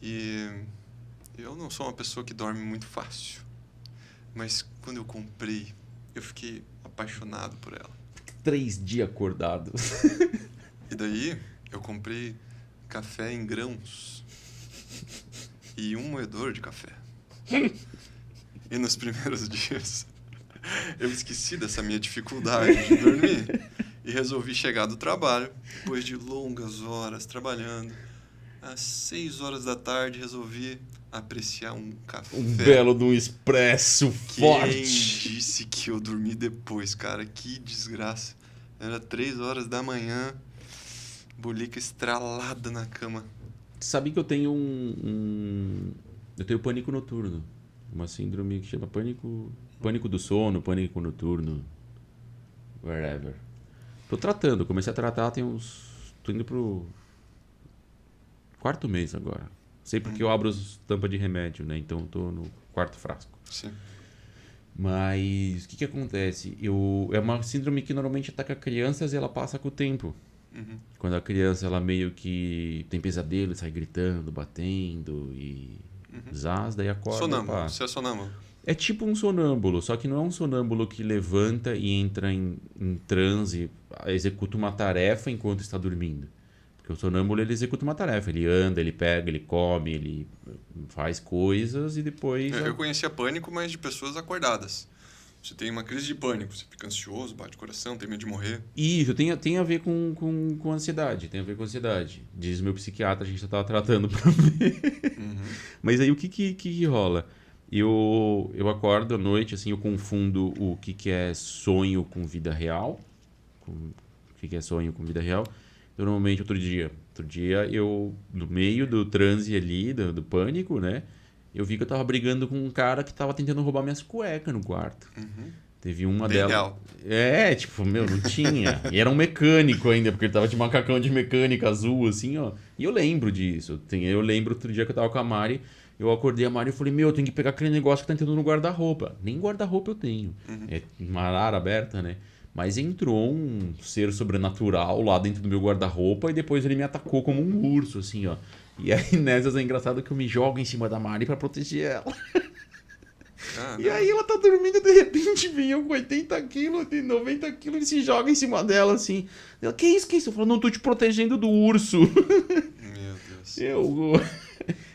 E eu não sou uma pessoa que dorme muito fácil. Mas quando eu comprei, eu fiquei apaixonado por ela. 3 dias acordado. E daí, eu comprei café em grãos e um moedor de café. E nos primeiros dias, eu esqueci dessa minha dificuldade de dormir e resolvi chegar do trabalho, depois de longas horas trabalhando. Às 6 horas da tarde, resolvi apreciar um café. Um belo de um expresso Quem forte. disse que eu dormi depois, cara? Que desgraça. Era 3 horas da manhã, bolica estralada na cama. Sabe que eu tenho eu tenho pânico noturno. Uma síndrome que chama pânico do sono, pânico noturno, wherever. Tô tratando, comecei a tratar tô indo pro 4º mês agora. Sei porque eu abro as tampas de remédio, né? Então eu tô no 4º frasco. Sim. Mas o que acontece? É uma síndrome que normalmente ataca crianças e ela passa com o tempo. Quando a criança ela meio que tem pesadelo, sai gritando, batendo e zaz, daí acorda. Sonâmbulo, você é sonâmbulo. É tipo um sonâmbulo, só que não é um sonâmbulo que levanta e entra em transe, executa uma tarefa enquanto está dormindo. Porque o sonâmbulo ele executa uma tarefa, ele anda, ele pega, ele come, ele faz coisas e depois... Eu conhecia pânico, mas de pessoas acordadas. Você tem uma crise de pânico, você fica ansioso, bate o coração, tem medo de morrer. Isso, tem a ver com ansiedade, tem a ver com ansiedade. Diz meu psiquiatra, a gente estava tratando pra ver. Mas aí o que rola? Eu acordo à noite, assim, eu confundo o que é sonho com vida real. O que é sonho com vida real. Então, normalmente, outro dia eu, no meio do transe ali, do pânico, né? Eu vi que eu tava brigando com um cara que tava tentando roubar minhas cuecas no quarto. Teve uma Bem delas. real. Não tinha. E era um mecânico ainda, porque ele tava de macacão de mecânica azul, assim, ó. E eu lembro disso. Eu lembro outro dia que eu tava com a Mari, eu acordei a Mari e falei, eu tenho que pegar aquele negócio que tá entrando no guarda-roupa. Nem guarda-roupa eu tenho. É uma área aberta, né? Mas entrou um ser sobrenatural lá dentro do meu guarda-roupa e depois ele me atacou como um urso, assim, ó. E aí, nessas, é engraçado que eu me jogo em cima da Mari pra proteger ela. E aí ela tá dormindo e de repente vem eu com 80 quilos, de 90 quilos e se joga em cima dela, assim. Ela, que isso? Eu falo, não, tô te protegendo do urso. Meu Deus.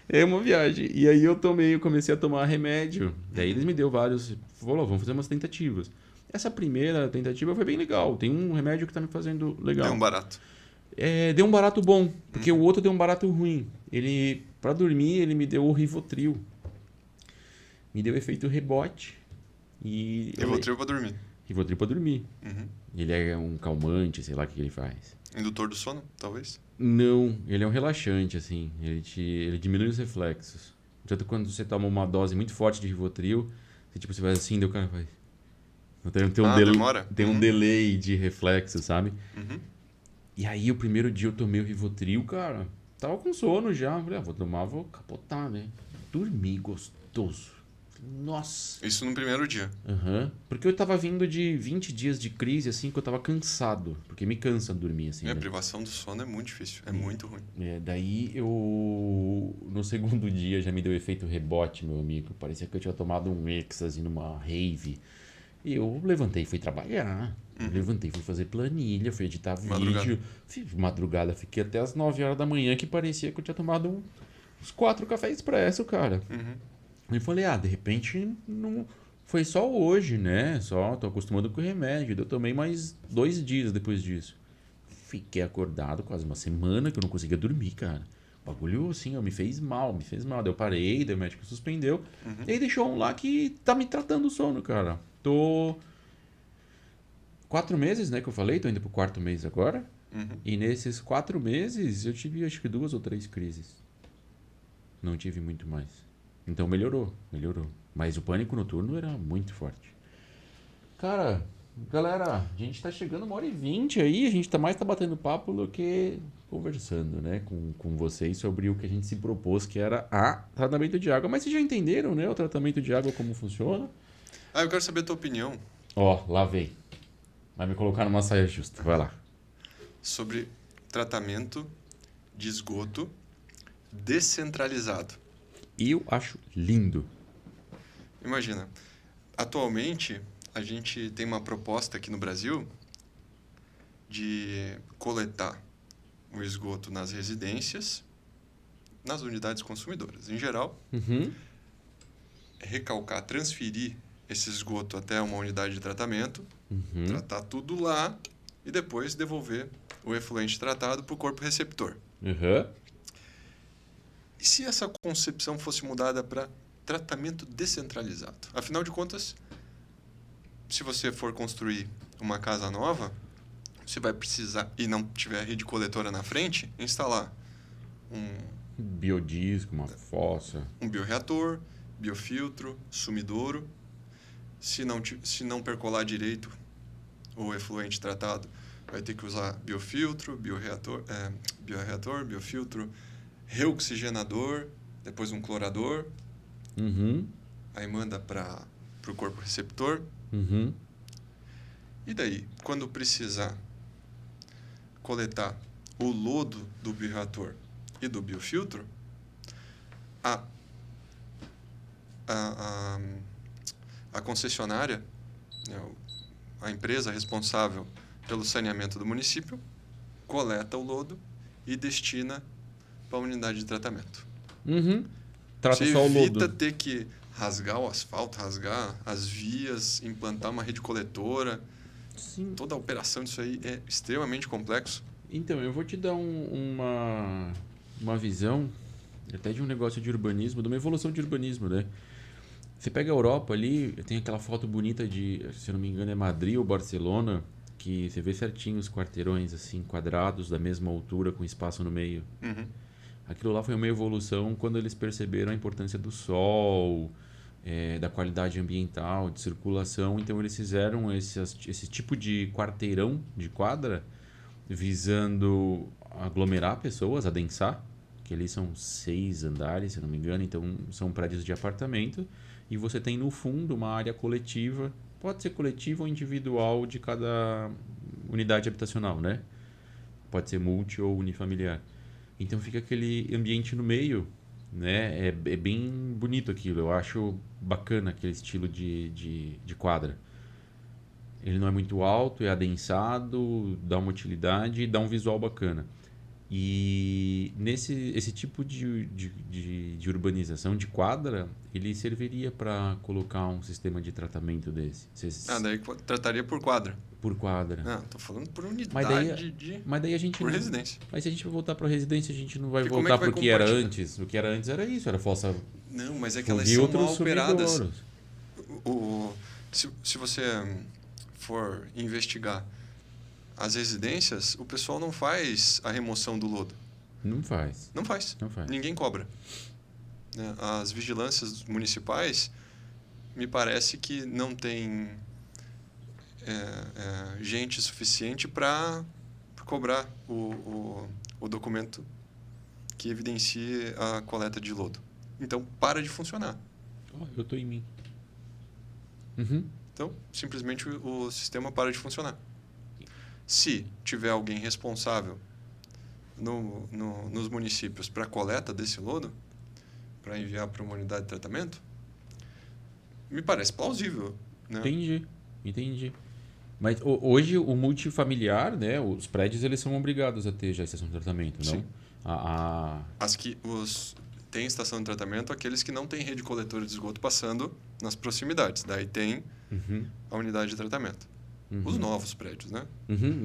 É uma viagem. E aí eu comecei a tomar remédio. Daí eles me deu vários, falou, vamos fazer umas tentativas. Essa primeira tentativa foi bem legal. Tem um remédio que tá me fazendo legal. É um barato. Deu um barato bom, porque o outro deu um barato ruim. Para dormir, ele me deu o Rivotril. Me deu efeito rebote. Rivotril pra dormir. Rivotril pra dormir. Uhum. Ele é um calmante, sei lá o que ele faz. Indutor do sono, talvez? Não, ele é um relaxante, assim. Ele diminui os reflexos. Tanto quando você toma uma dose muito forte de Rivotril, você vai assim, daí o cara faz. Demora? Tem um delay de reflexo, sabe? Uhum. E aí, o primeiro dia eu tomei o Rivotril, cara, tava com sono já. Falei, vou tomar, vou capotar, né? Dormi gostoso. Nossa. Isso no primeiro dia. Uhum. Porque eu tava vindo de 20 dias de crise, assim, que eu tava cansado. Porque me cansa dormir, assim, A né? privação do sono é muito difícil, é muito ruim. Daí eu... No segundo dia já me deu efeito rebote, meu amigo. Parecia que eu tinha tomado um êxtase numa rave. E eu levantei e fui trabalhar. Levantei, fui fazer planilha, fui editar vídeo. Madrugada, fiquei até as 9 horas da manhã, que parecia que eu tinha tomado uns 4 cafés expresso, cara. E falei, de repente não foi só hoje, né? Só tô acostumando com o remédio. Eu tomei mais 2 dias depois disso. Fiquei acordado quase uma semana que eu não conseguia dormir, cara. O bagulho, assim, me fez mal. Daí eu parei, daí o médico suspendeu. E aí deixou um lá que tá me tratando o sono, cara. Tô 4 meses, né, que eu falei, tô indo pro 4º mês agora. E nesses 4 meses eu tive acho que 2 ou 3 crises. Não tive muito mais. Então melhorou. Mas o pânico noturno era muito forte. Cara, galera, a gente tá chegando 1h20 aí, a gente tá batendo papo do que conversando, né, com vocês sobre o que a gente se propôs, que era tratamento de água. Mas vocês já entenderam, né, o tratamento de água, como funciona? Eu quero saber a tua opinião. Lá vem. Vai me colocar numa saia justa, vai lá. Sobre tratamento de esgoto descentralizado. Eu acho lindo. Imagina, atualmente a gente tem uma proposta aqui no Brasil de coletar o esgoto nas residências, nas unidades consumidoras em geral, recalcar, transferir esse esgoto até uma unidade de tratamento, tratar tudo lá e depois devolver o efluente tratado para o corpo receptor. E se essa concepção fosse mudada para tratamento descentralizado? Afinal de contas, se você for construir uma casa nova, você vai precisar, e não tiver rede coletora na frente, instalar um biodisco, uma fossa, um bioreator, biofiltro, sumidouro. Se não percolar direito o efluente tratado, vai ter que usar biofiltro, bioreator, biofiltro, reoxigenador, depois um clorador. Aí manda para o corpo receptor. E daí, quando precisar coletar o lodo do bioreator e do biofiltro, a concessionária, a empresa responsável pelo saneamento do município, coleta o lodo e destina para a unidade de tratamento. Trata Você só o lodo. evita ter que rasgar o asfalto, rasgar as vias, implantar uma rede coletora. Sim. Toda a operação disso aí é extremamente complexo. Então, eu vou te dar uma visão até de um negócio de urbanismo, de uma evolução de urbanismo, né? Você pega a Europa ali, tem aquela foto bonita de, se eu não me engano, é Madrid ou Barcelona, que você vê certinho os quarteirões assim, quadrados, da mesma altura, com espaço no meio. Aquilo lá foi uma evolução quando eles perceberam a importância do sol, da qualidade ambiental, de circulação. Então eles fizeram esse tipo de quarteirão de quadra visando aglomerar pessoas, adensar, que ali são 6 andares, se eu não me engano, então são prédios de apartamento, e você tem no fundo uma área coletiva, pode ser coletiva ou individual de cada unidade habitacional, né? Pode ser multi ou unifamiliar. Então fica aquele ambiente no meio, né? É bem bonito aquilo, eu acho bacana aquele estilo de quadra. Ele não é muito alto, é adensado, dá uma utilidade e dá um visual bacana. E esse tipo de urbanização de quadra, ele serviria para colocar um sistema de tratamento desse. Daí trataria por quadra. por quadra. Não, tô falando por Mas daí, unidade mas daí a gente por não, residência. mas se a gente for voltar para residência, a gente não vai Porque como é voltar que vai para o que era compartilhar? antes. O que era antes era isso, era fossa Não, mas é que elas são filtros mal operadas. sumidouros. Se você for investigar as residências, o pessoal não faz a remoção do lodo. Não faz. Não faz. Não faz. Ninguém cobra. Né? As vigilâncias municipais, me parece que não tem gente suficiente para cobrar o documento que evidencie a coleta de lodo. Então, para de funcionar. Oh, eu tô em mim. Uhum. Então, simplesmente o sistema para de funcionar. Se tiver alguém responsável nos municípios para a coleta desse lodo, para enviar para uma unidade de tratamento, me parece plausível. Né? Entendi. Mas hoje o multifamiliar, né, os prédios eles são obrigados a ter já estação de tratamento, não? Sim. Tem estação de tratamento aqueles que não têm rede coletora de esgoto passando nas proximidades. Daí tem a unidade de tratamento. Os novos prédios, né?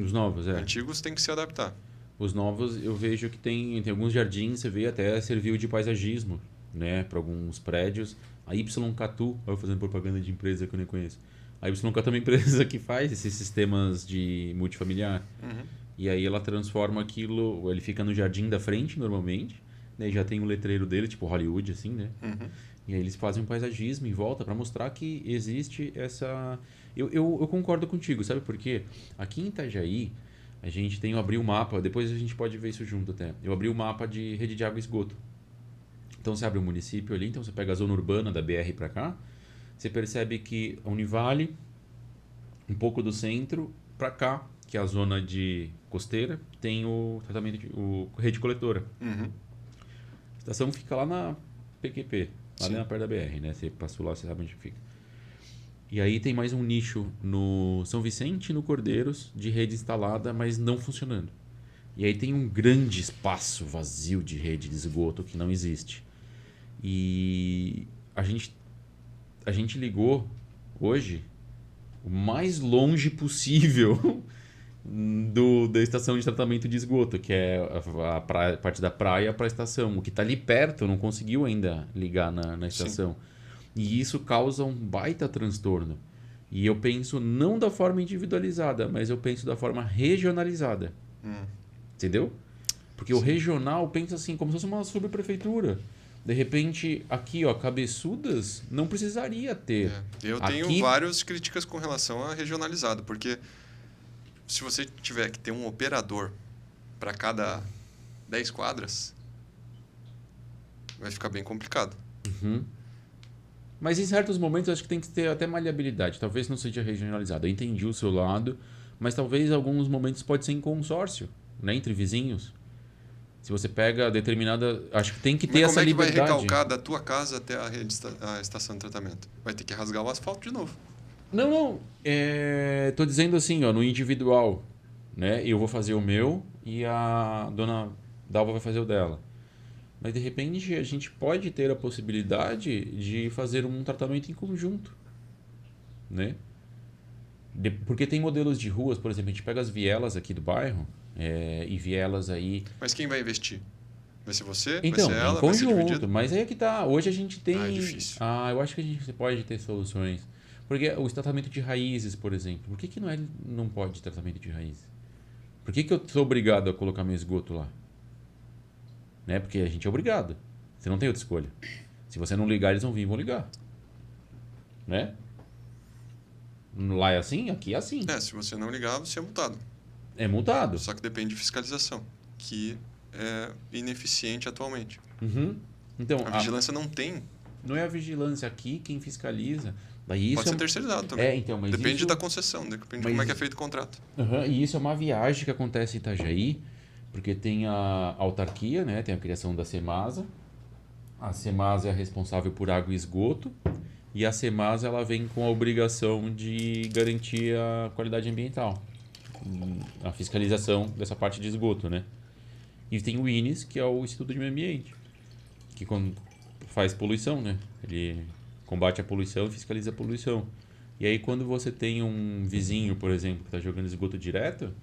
Os novos, Antigos tem que se adaptar. Os novos eu vejo que tem alguns jardins, você vê até serviu de paisagismo, né, para alguns prédios. A YCatu, eu fazendo propaganda de empresa que eu nem conheço. A YCatu é uma empresa que faz esses sistemas de multifamiliar. E aí ela transforma aquilo, ele fica no jardim da frente normalmente, né, já tem um letreiro dele, tipo Hollywood assim, né? E aí eles fazem um paisagismo em volta para mostrar que existe essa... Eu concordo contigo, sabe por quê? Aqui em Itajaí, a gente tem, eu abri o mapa, depois a gente pode ver isso junto até. Eu abri o mapa de rede de água e esgoto. Então você abre o município ali, então você pega a zona urbana da BR para cá, você percebe que a Univale, um pouco do centro, para cá, que é a zona de costeira, tem o tratamento, o rede coletora. A estação fica lá na PQP, lá na perto da BR, né? Você passou lá, você sabe onde fica. E aí tem mais um nicho no São Vicente e no Cordeiros de rede instalada, mas não funcionando. E aí tem um grande espaço vazio de rede de esgoto que não existe. E a gente ligou hoje o mais longe possível da estação de tratamento de esgoto, que é a parte da praia para a estação. O que está ali perto não conseguiu ainda ligar na estação. Sim. E isso causa um baita transtorno. E eu penso não da forma individualizada, mas eu penso da forma regionalizada. Entendeu? Porque o regional pensa assim, como se fosse uma subprefeitura. De repente, aqui, ó, Cabeçudas não precisaria ter. Eu tenho várias críticas com relação a regionalizado, porque se você tiver que ter um operador para cada 10 quadras, vai ficar bem complicado. Mas em certos momentos eu acho que tem que ter até maleabilidade. Talvez não seja regionalizado. Eu entendi o seu lado, mas talvez em alguns momentos pode ser em consórcio, né, entre vizinhos. Se você pega determinada... Acho que tem que ter essa liberdade. Mas como é que vai recalcar da tua casa até a estação de tratamento? Vai ter que rasgar o asfalto de novo. Não. Tô dizendo assim, ó, no individual. Né? Eu vou fazer o meu e a dona Dalva vai fazer o dela. Mas de repente a gente pode ter a possibilidade de fazer um tratamento em conjunto. Né? Porque tem modelos de ruas, por exemplo, a gente pega as vielas aqui do bairro... e vielas aí... Mas quem vai investir? Vai ser você? Então, vai ser ela? em conjunto, vai ser dividido? mas aí é que tá. Hoje a gente tem... é difícil. eu acho que a gente pode ter soluções. Porque o tratamento de raízes, por exemplo, por que não pode tratamento de raízes? Por que eu sou obrigado a colocar meu esgoto lá? Né? Porque a gente é obrigado. Você não tem outra escolha. Se você não ligar, eles vão vir e vão ligar. Né? Lá é assim, aqui é assim. Se você não ligar, você é multado. É multado. Só que depende de fiscalização, que é ineficiente atualmente. Então, a vigilância não tem. Não é a vigilância aqui quem fiscaliza. Daí Pode ser terceirizado também. Mas depende da concessão, depende de como é que é feito o contrato. E isso é uma viagem que acontece em Itajaí, porque tem a autarquia, né? Tem a criação da Semasa. A Semasa é responsável por água e esgoto. E a Semasa ela vem com a obrigação de garantir a qualidade ambiental. A fiscalização dessa parte de esgoto, né? E tem o INES, que é o Instituto de Meio Ambiente, que faz poluição, né? Ele combate a poluição e fiscaliza a poluição. E aí quando você tem um vizinho, por exemplo, que está jogando esgoto direto,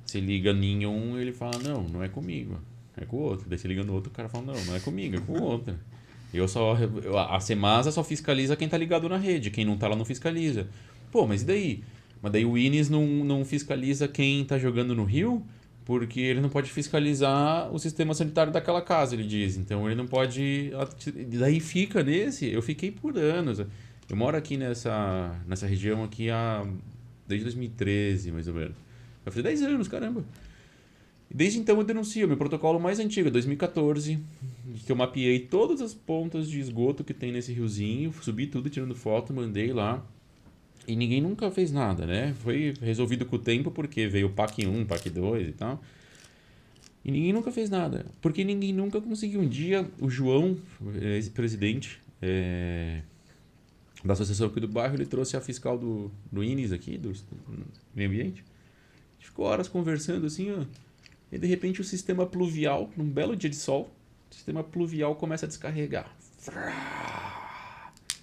você liga em um, ele fala, não é comigo, é com o outro. Daí você liga no outro, o cara fala, não é comigo, é com o outro. A Semasa só fiscaliza quem tá ligado na rede, quem não tá lá não fiscaliza. Pô, mas e daí? Mas daí o Inis não fiscaliza quem tá jogando no rio, porque ele não pode fiscalizar o sistema sanitário daquela casa, ele diz. Então ele não pode. Daí fica nesse. Eu fiquei por anos. Eu moro aqui nessa região aqui desde 2013, mais ou menos. Eu falei 10 anos, caramba. E desde então eu denuncio. Meu protocolo mais antigo é 2014, que eu mapeei todas as pontas de esgoto que tem nesse riozinho, subi tudo tirando foto, mandei lá. E ninguém nunca fez nada, né? Foi resolvido com o tempo porque veio o PAC 1, PAC 2 e tal. E ninguém nunca fez nada. Porque ninguém nunca conseguiu. Um dia, o João, ex-presidente da associação aqui do bairro, ele trouxe a fiscal do Inis aqui, do meio ambiente. A gente ficou horas conversando assim, ó. E de repente o sistema pluvial, num belo dia de sol, o sistema pluvial começa a descarregar.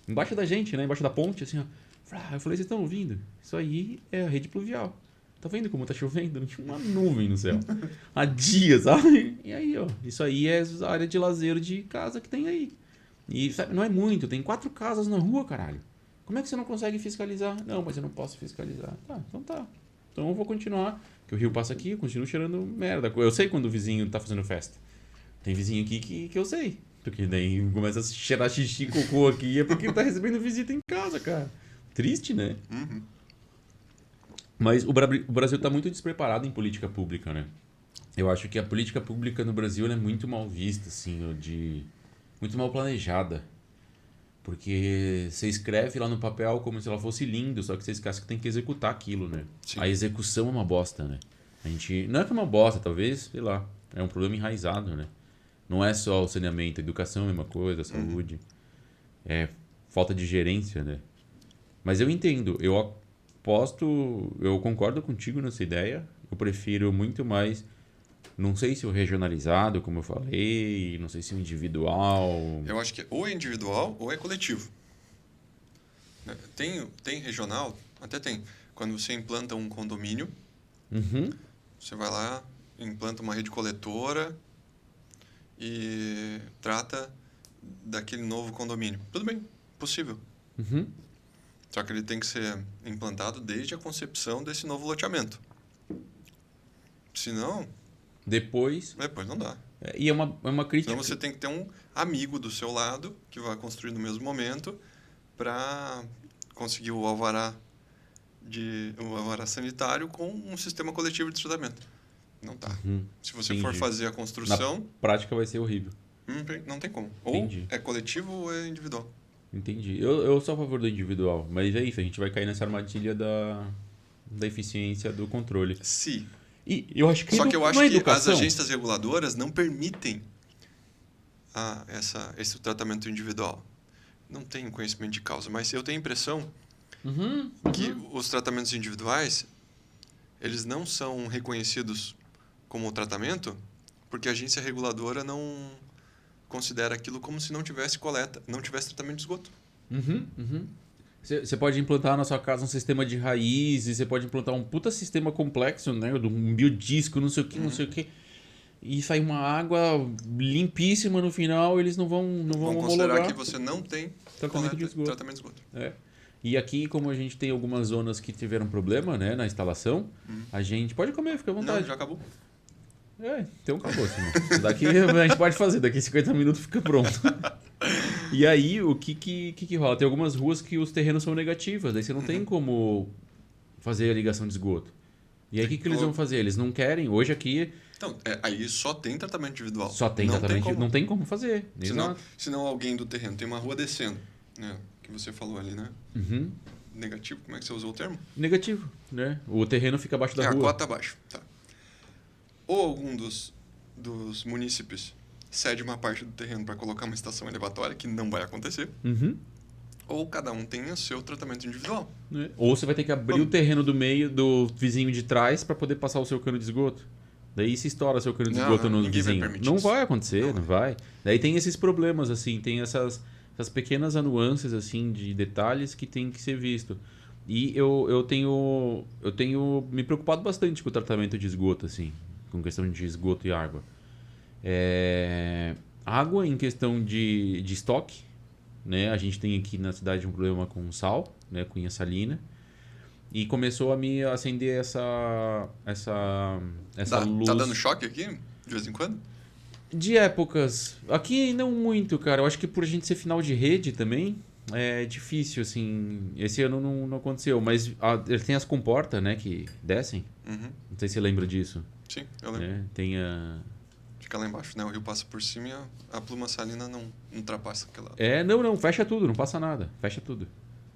Embaixo da gente, né? Embaixo da ponte, assim, ó. Eu falei, vocês estão ouvindo? Isso aí é a rede pluvial. Tá vendo como tá chovendo? Não tinha uma nuvem no céu. Há dias, sabe? E aí, ó. Isso aí é a área de lazer de casa que tem aí. E sabe, não é muito, tem 4 casas na rua, caralho. Como é que você não consegue fiscalizar? Não, mas eu não posso fiscalizar. Tá, então tá. Então eu vou continuar. Que o rio passa aqui, eu continuo cheirando merda. Eu sei quando o vizinho tá fazendo festa. Tem vizinho aqui que eu sei. Porque daí começa a cheirar xixi e cocô aqui. É porque tá recebendo visita em casa, cara. Triste, né? Uhum. Mas o Brasil tá muito despreparado em política pública, né? Eu acho que a política pública no Brasil é muito mal vista, assim, muito mal planejada. Porque você escreve lá no papel como se ela fosse lindo, só que você esquece que tem que executar aquilo, né? Sim. A execução é uma bosta, né? Não é que é uma bosta, talvez, sei lá, é um problema enraizado, né? Não é só o saneamento, a educação é a mesma coisa, a saúde. É falta de gerência, né? Mas eu entendo, eu concordo contigo nessa ideia. Eu prefiro muito mais, não sei se o regionalizado, como eu falei, não sei se o individual. Eu acho que ou é individual ou é coletivo. Tem regional, até tem. Quando você implanta um condomínio, você vai lá, implanta uma rede coletora e trata daquele novo condomínio. Tudo bem, possível. Só que ele tem que ser implantado desde a concepção desse novo loteamento. Senão... Depois não dá. E é uma crítica... Senão você tem que ter um amigo do seu lado que vai construir no mesmo momento para conseguir o alvará sanitário com um sistema coletivo de tratamento. Não tá. Se você for fazer a construção... Na prática vai ser horrível. Não tem como. Entendi. Ou é coletivo ou é individual. Entendi. Eu sou a favor do individual, mas é isso, a gente vai cair nessa armadilha da eficiência do controle. Sim. E eu acho que Só que eu acho que as agências reguladoras não permitem esse tratamento individual. Não tenho conhecimento de causa, mas eu tenho a impressão que os tratamentos individuais eles não são reconhecidos como tratamento porque a agência reguladora não considera aquilo como se não tivesse coleta, não tivesse tratamento de esgoto. Você pode implantar na sua casa um sistema de raízes, você pode implantar um puta sistema complexo, né? Um biodisco, não sei o que, não sei o que. E sai uma água limpíssima no final, eles não vão considerar homologar que você não tem tratamento de esgoto. Tratamento de esgoto. E aqui, como a gente tem algumas zonas que tiveram problema, né, na instalação, a gente pode comer, fica à vontade. Não, já acabou. Então acabou, Simão. Daqui a gente pode fazer, daqui 50 minutos fica pronto. E aí, o que rola? Tem algumas ruas que os terrenos são negativos, daí você não tem como fazer a ligação de esgoto. E aí, o que eles vão fazer? Eles não querem, hoje aqui... Então, aí só tem tratamento individual. Só tem tratamento, não tem como fazer. Senão alguém do terreno tem uma rua descendo, né? Que você falou ali, né? Negativo, como é que você usou o termo? Negativo, né? O terreno fica abaixo da rua. A cota abaixo, tá. Ou algum dos munícipes cede uma parte do terreno para colocar uma estação elevatória, que não vai acontecer. Ou cada um tem o seu tratamento individual. Ou você vai ter que abrir o terreno do meio do vizinho de trás para poder passar o seu cano de esgoto. Daí se estoura seu cano de esgoto no vizinho. Não vai acontecer, não vai. Daí tem esses problemas, assim, tem essas pequenas nuances, assim, de detalhes que tem que ser visto. E eu tenho me preocupado bastante com o tratamento de esgoto, assim, com questão de esgoto e água. Água em questão de estoque, né? A gente tem aqui na cidade um problema com sal, né? Cunha salina. E começou a me acender essa Tá dando luz choque aqui, de vez em quando? de épocas. Aqui não muito, cara. Eu acho que por a gente ser final de rede também, é difícil, assim. Esse ano não aconteceu, mas ele tem as comportas, né, que descem. Uhum. Não sei se você lembra disso. Sim, eu lembro. Né? Tem a. Fica lá embaixo, né? O rio passa por cima e a pluma salina não ultrapassa aquela... Não, fecha tudo, não passa nada. Fecha tudo.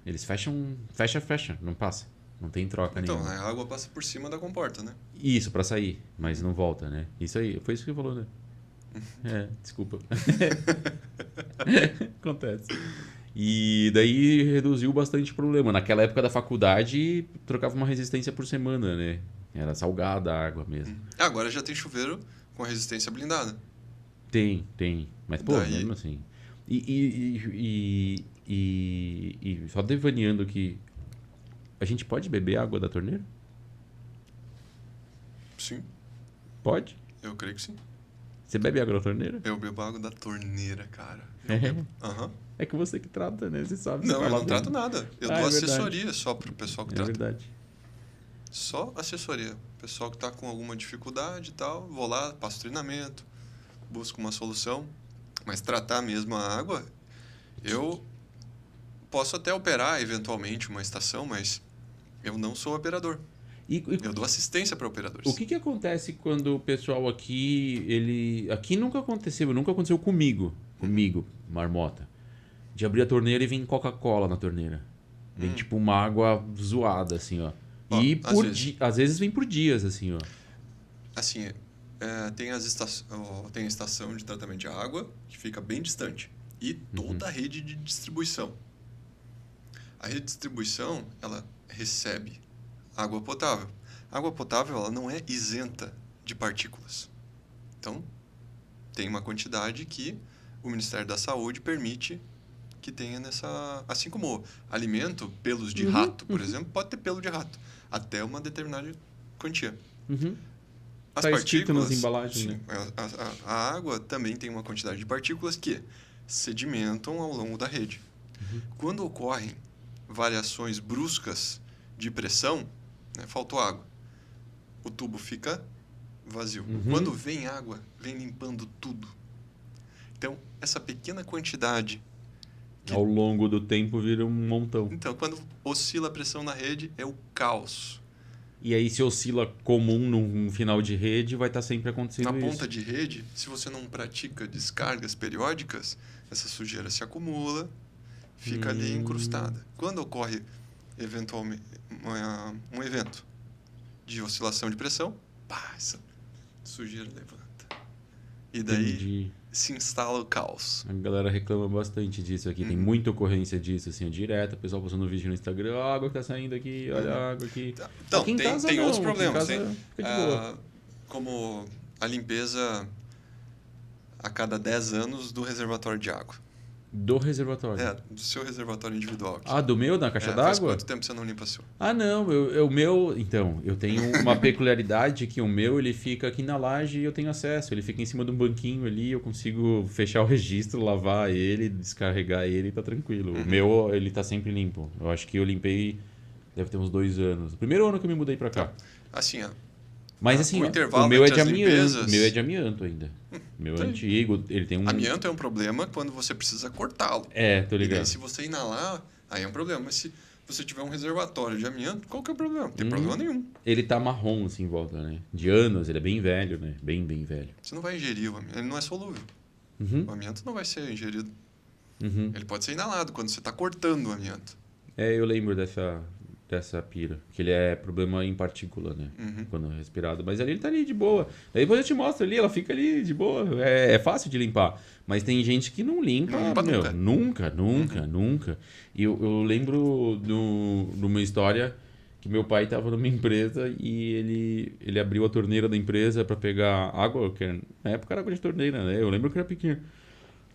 Eles fecham, fecha, não passa. Não tem troca Então, nenhuma. a água passa por cima da comporta, né? Isso, pra sair, mas não volta, né? Isso aí, foi isso que você falou, né? Desculpa. Acontece. E daí reduziu bastante o problema. Naquela época da faculdade, trocava uma resistência por semana, né? Era salgada a água mesmo. Agora já tem chuveiro com resistência blindada. Tem. Mas, pô, Daí- mesmo assim. E só devaneando que a gente pode beber água da torneira? Sim, Pode? eu creio que sim. Você bebe água da torneira? Eu bebo água da torneira, cara. Aham. É que você que trata, né? Você sabe. Você Não, eu fala não bem. trato nada. Eu Ah, dou é verdade. assessoria só pro pessoal que É trata. verdade. Só assessoria. Pessoal que tá com alguma dificuldade e tal, vou lá, passo treinamento, busco uma solução. Mas tratar mesmo a água, eu posso até operar eventualmente uma estação, mas eu não sou operador. E Eu dou assistência para operadores. o que acontece quando o pessoal aqui, aqui nunca aconteceu comigo, marmota, de abrir a torneira e vir Coca-Cola na torneira. Vem tipo uma água zoada, assim, ó. Ó, E às vezes. às vezes vem por dias, assim, ó. Assim, tem tem a estação de tratamento de água, que fica bem distante, e toda a rede de distribuição. A rede de distribuição, ela recebe água potável. A água potável, ela não é isenta de partículas. Então, tem uma quantidade que o Ministério da Saúde permite que tenha nessa... Assim como alimento, pelos de rato, por exemplo, pode ter pelo de rato, até uma determinada quantia. As Tá escrito nas partículas, embalagens, sim, né? a água também tem uma quantidade de partículas que sedimentam ao longo da rede. Quando ocorrem variações bruscas de pressão, né, faltou água, o tubo fica vazio. Quando vem água, vem limpando tudo. Então, essa pequena quantidade... Ao longo do tempo vira um montão. Então, quando oscila a pressão na rede, é o caos. E aí, se oscila comum num final de rede, vai estar sempre acontecendo Na isso. ponta de rede, se você não pratica descargas periódicas, essa sujeira se acumula, fica ali incrustada. Quando ocorre eventualmente um evento de oscilação de pressão, pá, essa sujeira levanta. E daí Entendi. se instala o caos. A galera reclama bastante disso aqui. Tem muita ocorrência disso, assim, direto. O pessoal postando vídeo no Instagram. A água que tá saindo aqui, olha a água aqui. Então, Aqui em casa tem não, outros aqui em problemas. casa Tem, fica de boa. como a limpeza a cada 10 anos do reservatório de água. Do reservatório. Do seu reservatório individual. Aqui. Ah, do meu, na caixa Faz d'água? quanto tempo você não limpa seu? Ah, não. O meu... Então, eu tenho uma peculiaridade que o meu, ele fica aqui na laje e eu tenho acesso. Ele fica em cima de um banquinho ali, eu consigo fechar o registro, lavar ele, descarregar ele e tá tranquilo. O meu, ele tá sempre limpo. Eu acho que eu limpei... Deve ter uns 2 anos. O primeiro ano que eu me mudei pra cá. Assim, Mas assim, o intervalo o meu é entre de as amianto. limpezas- O meu é de amianto ainda. O meu é antigo, ele tem um... amianto é um problema quando você precisa cortá-lo. Tô E daí, ligado. se você inalar, aí é um problema. Mas se você tiver um reservatório de amianto, qual que é o problema? Não tem problema nenhum. Ele tá marrom assim em volta, né? De anos, ele é bem velho, né? Bem velho. Você não vai ingerir o amianto. Ele não é solúvel. O amianto não vai ser ingerido. Ele pode ser inalado quando você está cortando o amianto. Eu lembro dessa pira. Que ele é problema em partícula, né? Quando é respirado. Mas ali ele tá ali de boa. Daí depois eu te mostro ali, ela fica ali de boa. É fácil de limpar. Mas tem gente que não limpa, Não limpa nunca. E eu lembro de uma história que meu pai tava numa empresa e ele abriu a torneira da empresa para pegar água, que na época era água de torneira, né? Eu lembro que era pequeno.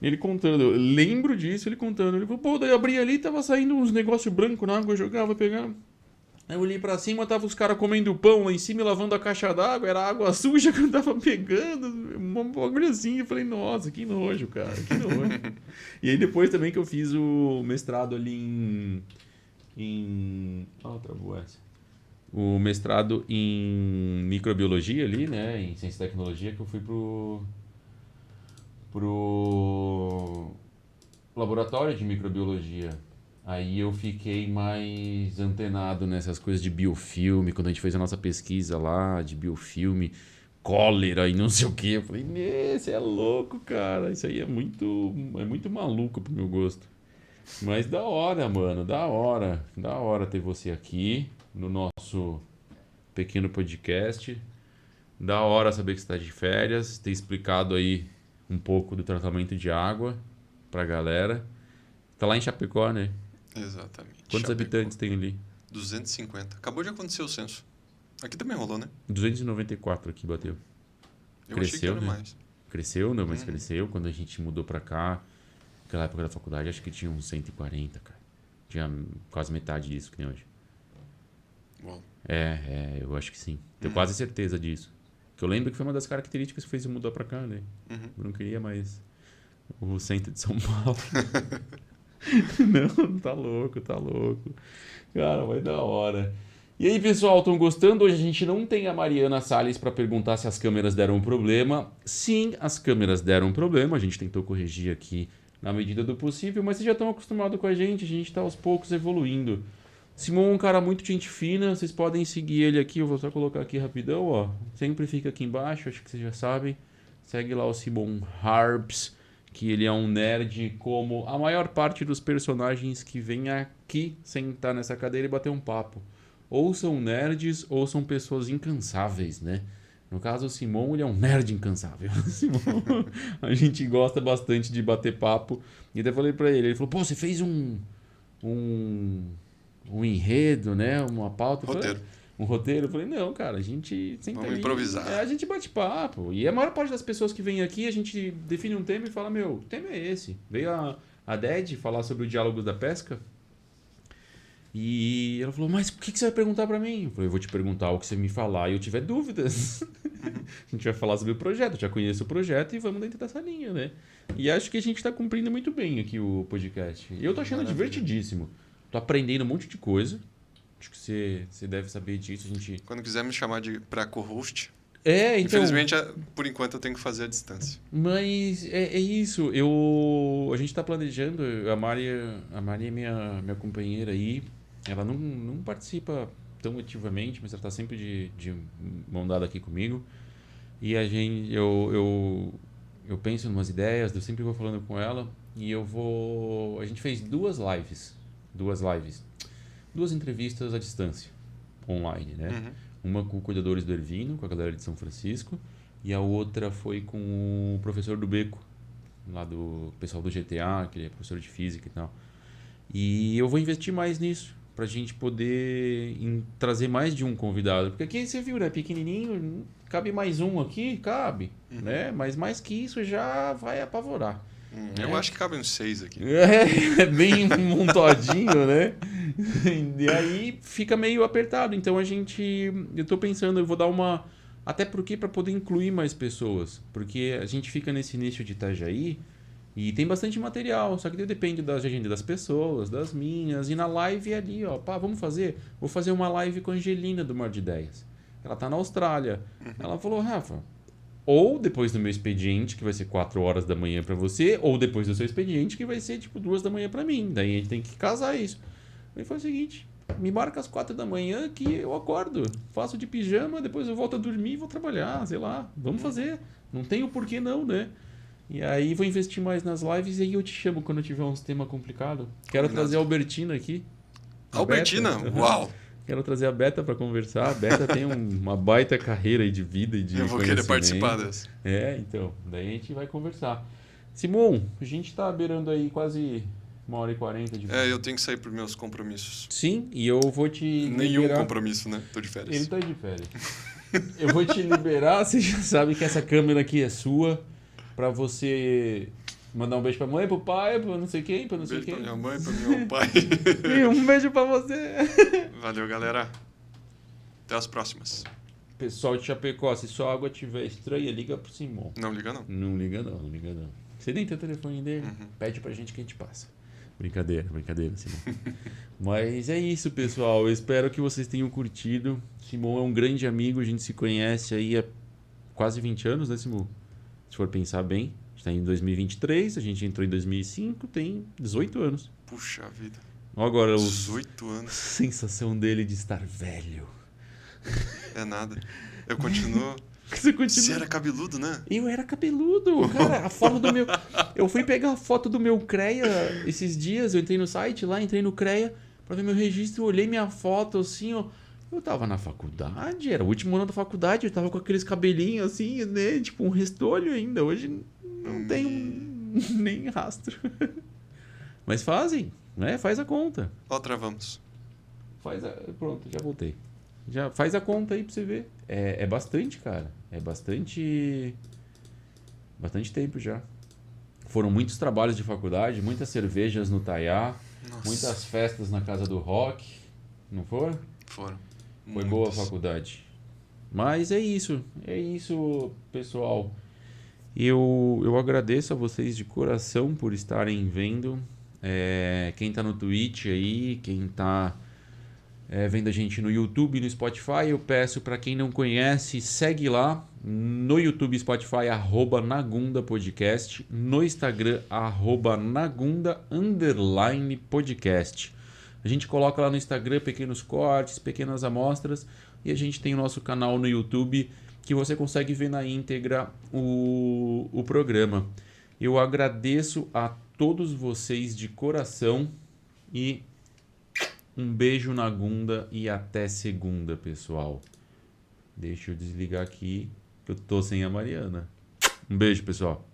Ele contando, eu lembro disso, ele contando. Ele falou, pô, daí eu abri ali, tava saindo uns negócios brancos na água, eu jogava, pegava. Aí eu olhei pra cima, tava os caras comendo pão lá em cima e lavando a caixa d'água, era água suja que eu tava pegando, uma bagulho assim. Eu falei, nossa, que nojo, cara, que nojo. E aí depois também que eu fiz o mestrado ali travou essa. O mestrado em microbiologia ali, né, em ciência e tecnologia, que eu fui pro laboratório de microbiologia. Aí eu fiquei mais antenado nessas coisas de biofilme, quando a gente fez a nossa pesquisa lá de biofilme, cólera e não sei o que. Eu falei, você é louco, cara. Isso aí é muito maluco pro meu gosto. Mas da hora, mano, da hora. Da hora ter você aqui no nosso pequeno podcast. Da hora saber que você está de férias, ter explicado aí um pouco do tratamento de água pra galera. Tá lá em Chapecó, né? Exatamente. Quantos habitantes tem ali? 250. Acabou de acontecer o censo. Aqui também rolou, né? 294 aqui bateu. Eu achei que era né? mais. Cresceu, não, mas cresceu. Quando a gente mudou pra cá, naquela época da faculdade, acho que tinha uns 140, cara. Tinha quase metade disso que nem hoje. Uau. Eu acho que sim. Tenho quase certeza disso. Que eu lembro que foi uma das características que fez eu mudar pra cá, né? Eu não queria mais o centro de São Paulo. Não, tá louco, tá louco. Cara, vai da hora. E aí, pessoal, estão gostando? Hoje a gente não tem a Mariana Salles para perguntar se as câmeras deram problema. Sim, as câmeras deram problema. A gente tentou corrigir aqui na medida do possível, mas vocês já estão acostumados com a gente está aos poucos evoluindo. Simon é um cara muito gente fina, vocês podem seguir ele aqui, eu vou só colocar aqui rapidão, ó. Sempre fica aqui embaixo, acho que vocês já sabem. Segue lá o Simon Harps, que ele é um nerd como a maior parte dos personagens que vêm aqui sentar nessa cadeira e bater um papo. Ou são nerds ou são pessoas incansáveis, né? No caso, o Simon, ele é um nerd incansável. Simon, a gente gosta bastante de bater papo. E até falei pra ele, ele falou, pô, você fez um enredo, né? Uma pauta. Roteiro. Um roteiro? Eu falei, não, cara, a gente senta Vamos ali, improvisar. a gente bate papo. E a maior parte das pessoas que vem aqui, a gente define um tema e fala, meu, o tema é esse. Veio a Ded falar sobre o Diálogos da Pesca. E ela falou, mas o que você vai perguntar pra mim? Eu falei, eu vou te perguntar o que você me falar e eu tiver dúvidas. A gente vai falar sobre o projeto, eu já conheço o projeto e vamos dentro dessa linha, né? E acho que a gente tá cumprindo muito bem aqui o podcast. E eu tô achando divertidíssimo. Tô aprendendo um monte de coisa. Acho que você deve saber disso. Quando quiser me chamar pra co-host, então... infelizmente, por enquanto, eu tenho que fazer à distância. Mas é isso. A gente tá planejando. A Mari é minha companheira aí. Ela não participa tão ativamente, mas ela tá sempre de mão dada aqui comigo. E eu penso em umas ideias, eu sempre vou falando com ela. E a gente fez duas entrevistas à distância, online, né? Uma com cuidadores do Ervino, com a galera de São Francisco, e a outra foi com o professor do Beco, lá do pessoal do GTA, que ele é professor de física e tal. E eu vou investir mais nisso, pra gente poder trazer mais de um convidado. Porque aqui você viu, né? Pequenininho, cabe mais um aqui? Cabe, né? Mas mais que isso já vai apavorar. Eu acho que cabe uns 6 aqui. É bem montadinho, né? E aí fica meio apertado. Então eu tô pensando, eu vou dar uma... Até porque para poder incluir mais pessoas. Porque a gente fica nesse nicho de Itajaí e tem bastante material. Só que depende da agenda das pessoas, das minhas. E na live ali, ó. Pá, vamos fazer? Vou fazer uma live com a Angelina do Mar de Ideias. Ela tá na Austrália. Ela falou, Rafa... Ou depois do meu expediente, que vai ser 4 horas da manhã pra você, ou depois do seu expediente, que vai ser tipo 2 da manhã pra mim. Daí a gente tem que casar isso. Aí foi o seguinte, me marca às 4 da manhã que eu acordo, faço de pijama, depois eu volto a dormir e vou trabalhar, sei lá. Vamos fazer. Não tem o porquê não, né? E aí vou investir mais nas lives e aí eu te chamo quando eu tiver uns temas complicados. Quero trazer a Albertina aqui. Albertina? Uau! Quero trazer a Beta para conversar. A Beta tem uma baita carreira aí de vida e de Eu vou querer participar dessa. Então. Daí a gente vai conversar. Simon, a gente tá beirando aí quase 1h40 de vídeo. Eu tenho que sair pros meus compromissos. Sim, e eu vou te Nenhum compromisso, né? Tô de férias. Ele tá de férias. Eu vou te liberar. Você já sabe que essa câmera aqui é sua. Para você Mandar um beijo pra mãe, pro pai, pra não sei quem, pra não sei Beijo pra quem. minha mãe, pra meu pai. E um beijo pra você. Valeu, galera. Até as próximas. Pessoal de Chapecó, se sua água estiver estranha, liga pro Simão. Não liga, não. Não liga não, não liga não. Você nem tem o telefone dele, pede pra gente que a gente passa. Brincadeira, Simão. Mas é isso, pessoal. Eu espero que vocês tenham curtido. Simão é um grande amigo, a gente se conhece aí há quase 20 anos, né, Simão? Se for pensar bem, a gente tá em 2023, a gente entrou em 2005, tem 18 anos. Puxa vida. Agora, a 18 anos. sensação dele de estar velho. É nada. Eu continuo... Você continua... Você era cabeludo, né? Eu era cabeludo, cara. A foto do meu. Eu fui pegar a foto do meu CREA esses dias. Eu entrei no site lá, entrei no CREA pra ver meu registro. Olhei minha foto assim, ó. Eu tava na faculdade, era o último ano da faculdade. Eu tava com aqueles cabelinhos assim, né? Tipo um restolho ainda. Hoje não tenho nem rastro. Mas fazem, né? Faz a conta. Ó, travamos. Pronto, já voltei. Já faz a conta aí pra você ver. É bastante, cara. É bastante tempo já. Foram muitos trabalhos de faculdade, muitas cervejas no Taiá, Nossa. muitas festas na casa do rock. Não foi? Foram. Foi boa a faculdade. Mas é isso, pessoal. Eu agradeço a vocês de coração por estarem vendo. Quem tá no Twitch aí, quem tá vendo a gente no YouTube e no Spotify, eu peço para quem não conhece, segue lá no YouTube e Spotify, @nagundapodcast, no Instagram, @nagunda_podcast. A gente coloca lá no Instagram pequenos cortes, pequenas amostras, e a gente tem o nosso canal no YouTube que você consegue ver na íntegra o programa. Eu agradeço a todos vocês de coração e um beijo na Gunda e até segunda, pessoal. Deixa eu desligar aqui, que eu tô sem a Mariana. Um beijo, pessoal.